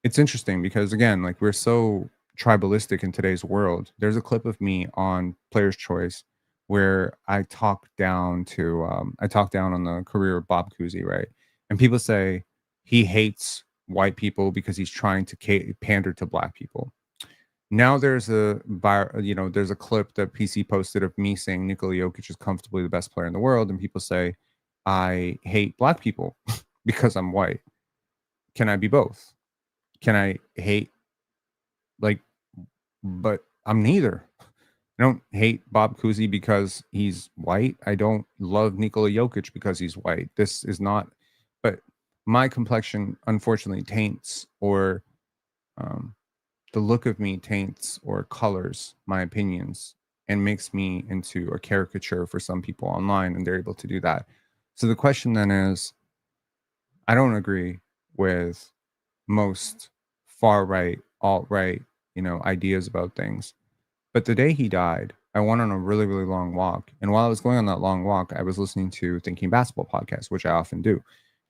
it's interesting because, again, like, we're so tribalistic in today's world. There's a clip of me on Player's Choice where I talk down on the career of Bob Cousy, right? And people say he hates white people because he's trying to pander to black people. Now there's a clip that PC posted of me saying Nikola Jokic is comfortably the best player in the world, and people say I hate black people because I'm white. Can I be both? Can I hate, but I'm neither. I don't hate Bob Cousy because he's white. I don't love Nikola Jokic because he's white. This is not, but my complexion unfortunately taints, or the look of me taints or colors my opinions and makes me into a caricature for some people online, and they're able to do that. So the question then is, I don't agree with most far right, alt right, ideas about things. But the day he died, I went on a really, really long walk. And while I was going on that long walk, I was listening to Thinking Basketball podcast, which I often do.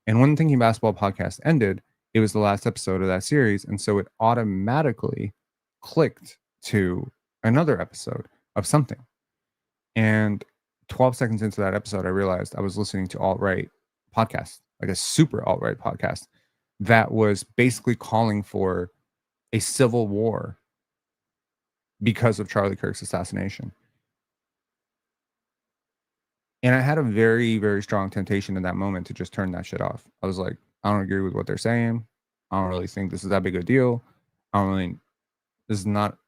And when the Thinking Basketball podcast ended, it was the last episode of that series. And so it automatically clicked to another episode of something. And 12 seconds into that episode, I realized I was listening to alt-right podcast, like a super alt-right podcast that was basically calling for a civil war because of Charlie Kirk's assassination. And I had a very, very strong temptation in that moment to just turn that shit off. I was like, I don't agree with what they're saying. I don't really think this is that big a deal. I don't really, this is not.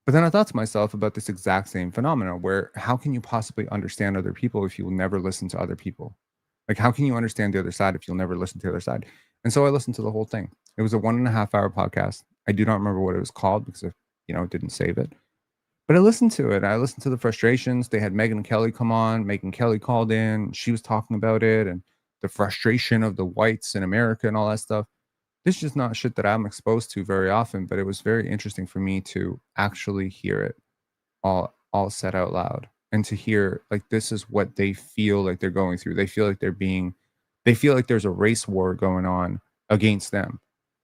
But then I thought to myself about this exact same phenomenon where how can you possibly understand other people if you will never listen to other people? Like, how can you understand the other side if you'll never listen to the other side? And so I listened to the whole thing. It was a 1.5 hour podcast. I do not remember what it was called because, it didn't save it. But I listened to it. I listened to the frustrations. They had Megan and Kelly come on. Megan Kelly called in. She was talking about it and the frustration of the whites in America and all that stuff. This is just not shit that I'm exposed to very often, but it was very interesting for me to actually hear it all said out loud and to hear like this is what they feel like they're going through. They feel like they feel like there's a race war going on against them.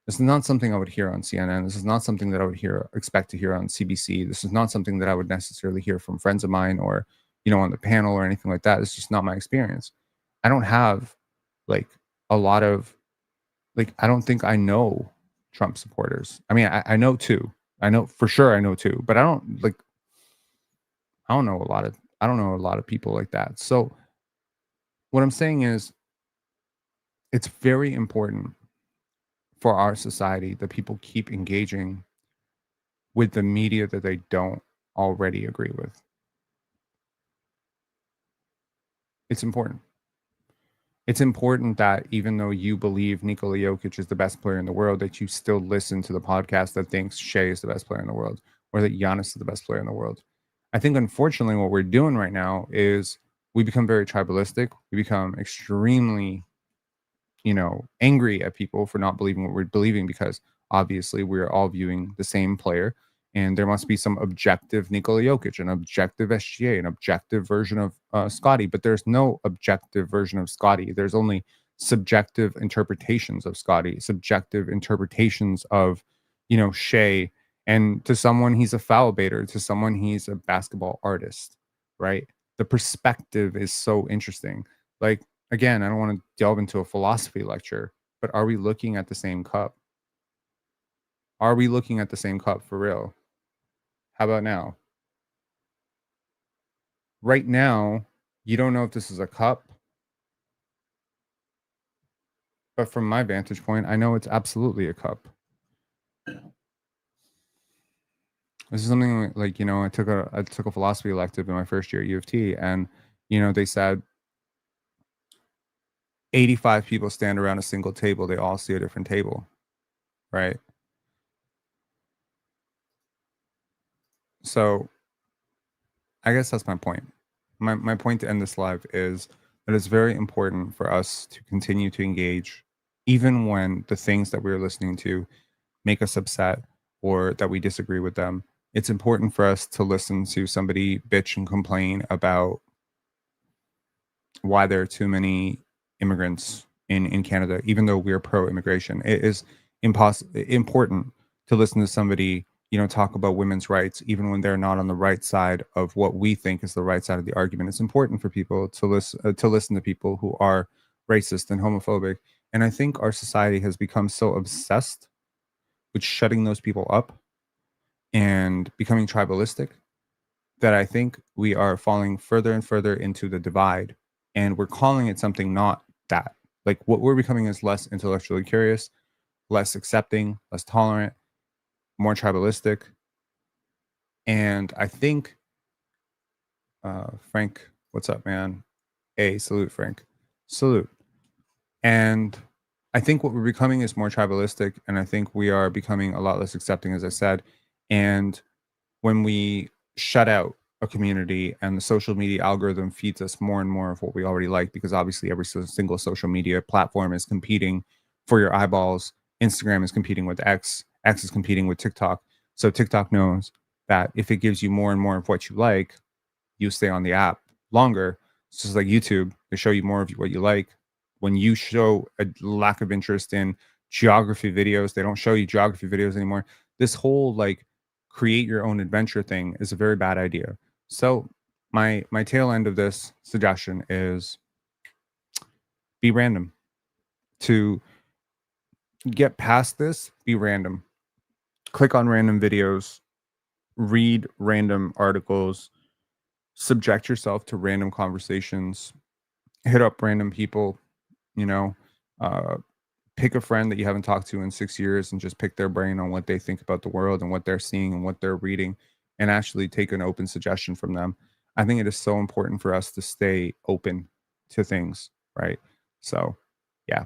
This is not something I would hear on CNN. This is not something that I would expect to hear on CBC. This is not something that I would necessarily hear from friends of mine or, on the panel or anything like that. It's just not my experience. I don't have like a lot of I don't think I know Trump supporters. I mean, I know two. I know for sure I know two, but I don't know a lot of people like that. So what I'm saying is it's very important for our society that people keep engaging with the media that they don't already agree with. It's important. It's important that even though you believe Nikola Jokic is the best player in the world, that you still listen to the podcast that thinks Shea is the best player in the world or that Giannis is the best player in the world. I think, unfortunately, what we're doing right now is we become very tribalistic. We become extremely, angry at people for not believing what we're believing because obviously we're all viewing the same player. And there must be some objective Nikola Jokic, an objective SGA, an objective version of Scottie. But there's no objective version of Scottie. There's only subjective interpretations of Scottie, subjective interpretations of, Shea. And to someone, he's a foul baiter. To someone, he's a basketball artist, right? The perspective is so interesting. Like, again, I don't want to delve into a philosophy lecture, but are we looking at the same cup? Are we looking at the same cup for real? How about now? Right now, you don't know if this is a cup, but from my vantage point, I know it's absolutely a cup. This is something like, I took a philosophy elective in my first year at U of T, and they said 85 people stand around a single table, they all see a different table, right? So I guess that's my point. My point to end this live is that it's very important for us to continue to engage, even when the things that we're listening to make us upset or that we disagree with them. It's important for us to listen to somebody bitch and complain about why there are too many immigrants in Canada, even though we're pro-immigration. It is important to listen to somebody talk about women's rights, even when they're not on the right side of what we think is the right side of the argument. It's important for people to listen to people who are racist and homophobic. And I think our society has become so obsessed with shutting those people up and becoming tribalistic that I think we are falling further and further into the divide. And we're calling it something not that. Like what we're becoming is less intellectually curious, less accepting, less tolerant, more tribalistic. And I think, Frank, what's up, man? Hey, salute, Frank. Salute. And I think what we're becoming is more tribalistic. And I think we are becoming a lot less accepting, as I said. And when we shut out a community and the social media algorithm feeds us more and more of what we already like, because obviously every single social media platform is competing for your eyeballs. Instagram is competing with X is competing with TikTok. So TikTok knows that if it gives you more and more of what you like, you stay on the app longer. It's just like YouTube. They show you more of what you like. When you show a lack of interest in geography videos, they don't show you geography videos anymore. This whole create your own adventure thing is a very bad idea. So my tail end of this suggestion is be random. To get past this, be random. Click on random videos, read random articles, subject yourself to random conversations, hit up random people, you know, pick a friend that you haven't talked to in 6 years and just pick their brain on what they think about the world and what they're seeing and what they're reading, and actually take an open suggestion from them. I think it is so important for us to stay open to things, right? So, yeah.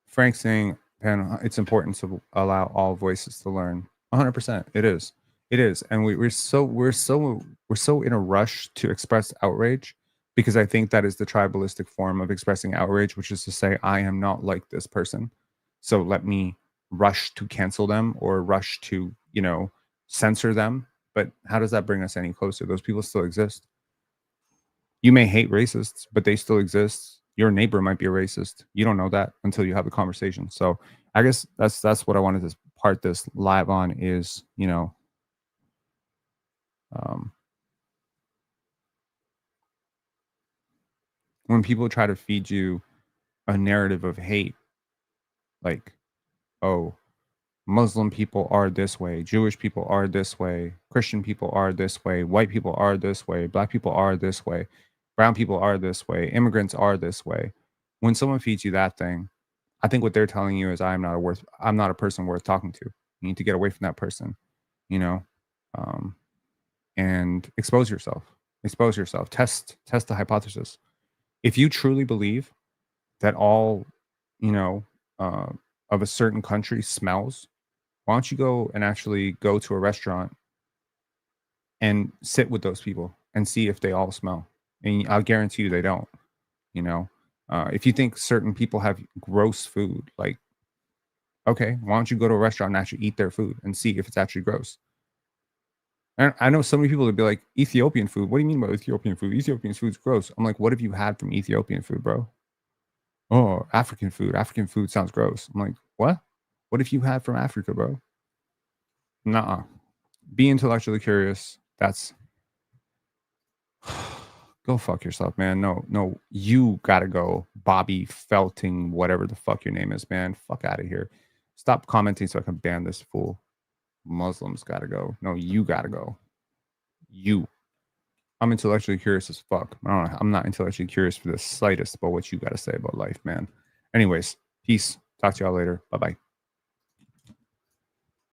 Frank saying, "Pan, it's important to allow all voices to learn." 100%, it is. It is, and we're so in a rush to express outrage, because I think that is the tribalistic form of expressing outrage, which is to say, I am not like this person, so let me rush to cancel them or rush to, censor them. But how does that bring us any closer? Those people still exist. You may hate racists, but they still exist. Your neighbor might be a racist. You don't know that until you have a conversation. So I guess that's what I wanted to part this live on is, um, when people try to feed you a narrative of hate, like, oh, Muslim people are this way, Jewish people are this way, Christian people are this way, white people are this way, black people are this way, brown people are this way, immigrants are this way. When someone feeds you that thing, I think what they're telling you is I'm not a person worth talking to. You need to get away from that person, you know, and expose yourself. Expose yourself. Test the hypothesis. If you truly believe that all, you know, uh, of a certain country smells, why don't you go and actually go to a restaurant and sit with those people and see if they all smell? And I'll guarantee you they don't. You know, if you think certain people have gross food, like, okay, why don't you go to a restaurant and actually eat their food and see if it's actually gross? And I know so many people would be like, Ethiopian food. What do you mean by Ethiopian food? Ethiopian food's gross. I'm like, what have you had from Ethiopian food, bro? Oh, African food. African food sounds gross. I'm like, what? What have you had from Africa, bro? Nah. Be intellectually curious. That's go fuck yourself, man. No, you gotta go. Bobby Felting, whatever the fuck your name is, man. Fuck out of here. Stop commenting so I can ban this fool. Muslims gotta go. No, you gotta go. You. I'm intellectually curious as fuck. I don't know. I'm not intellectually curious for the slightest about what you gotta say about life, man. Anyways, peace. Talk to y'all later. Bye bye.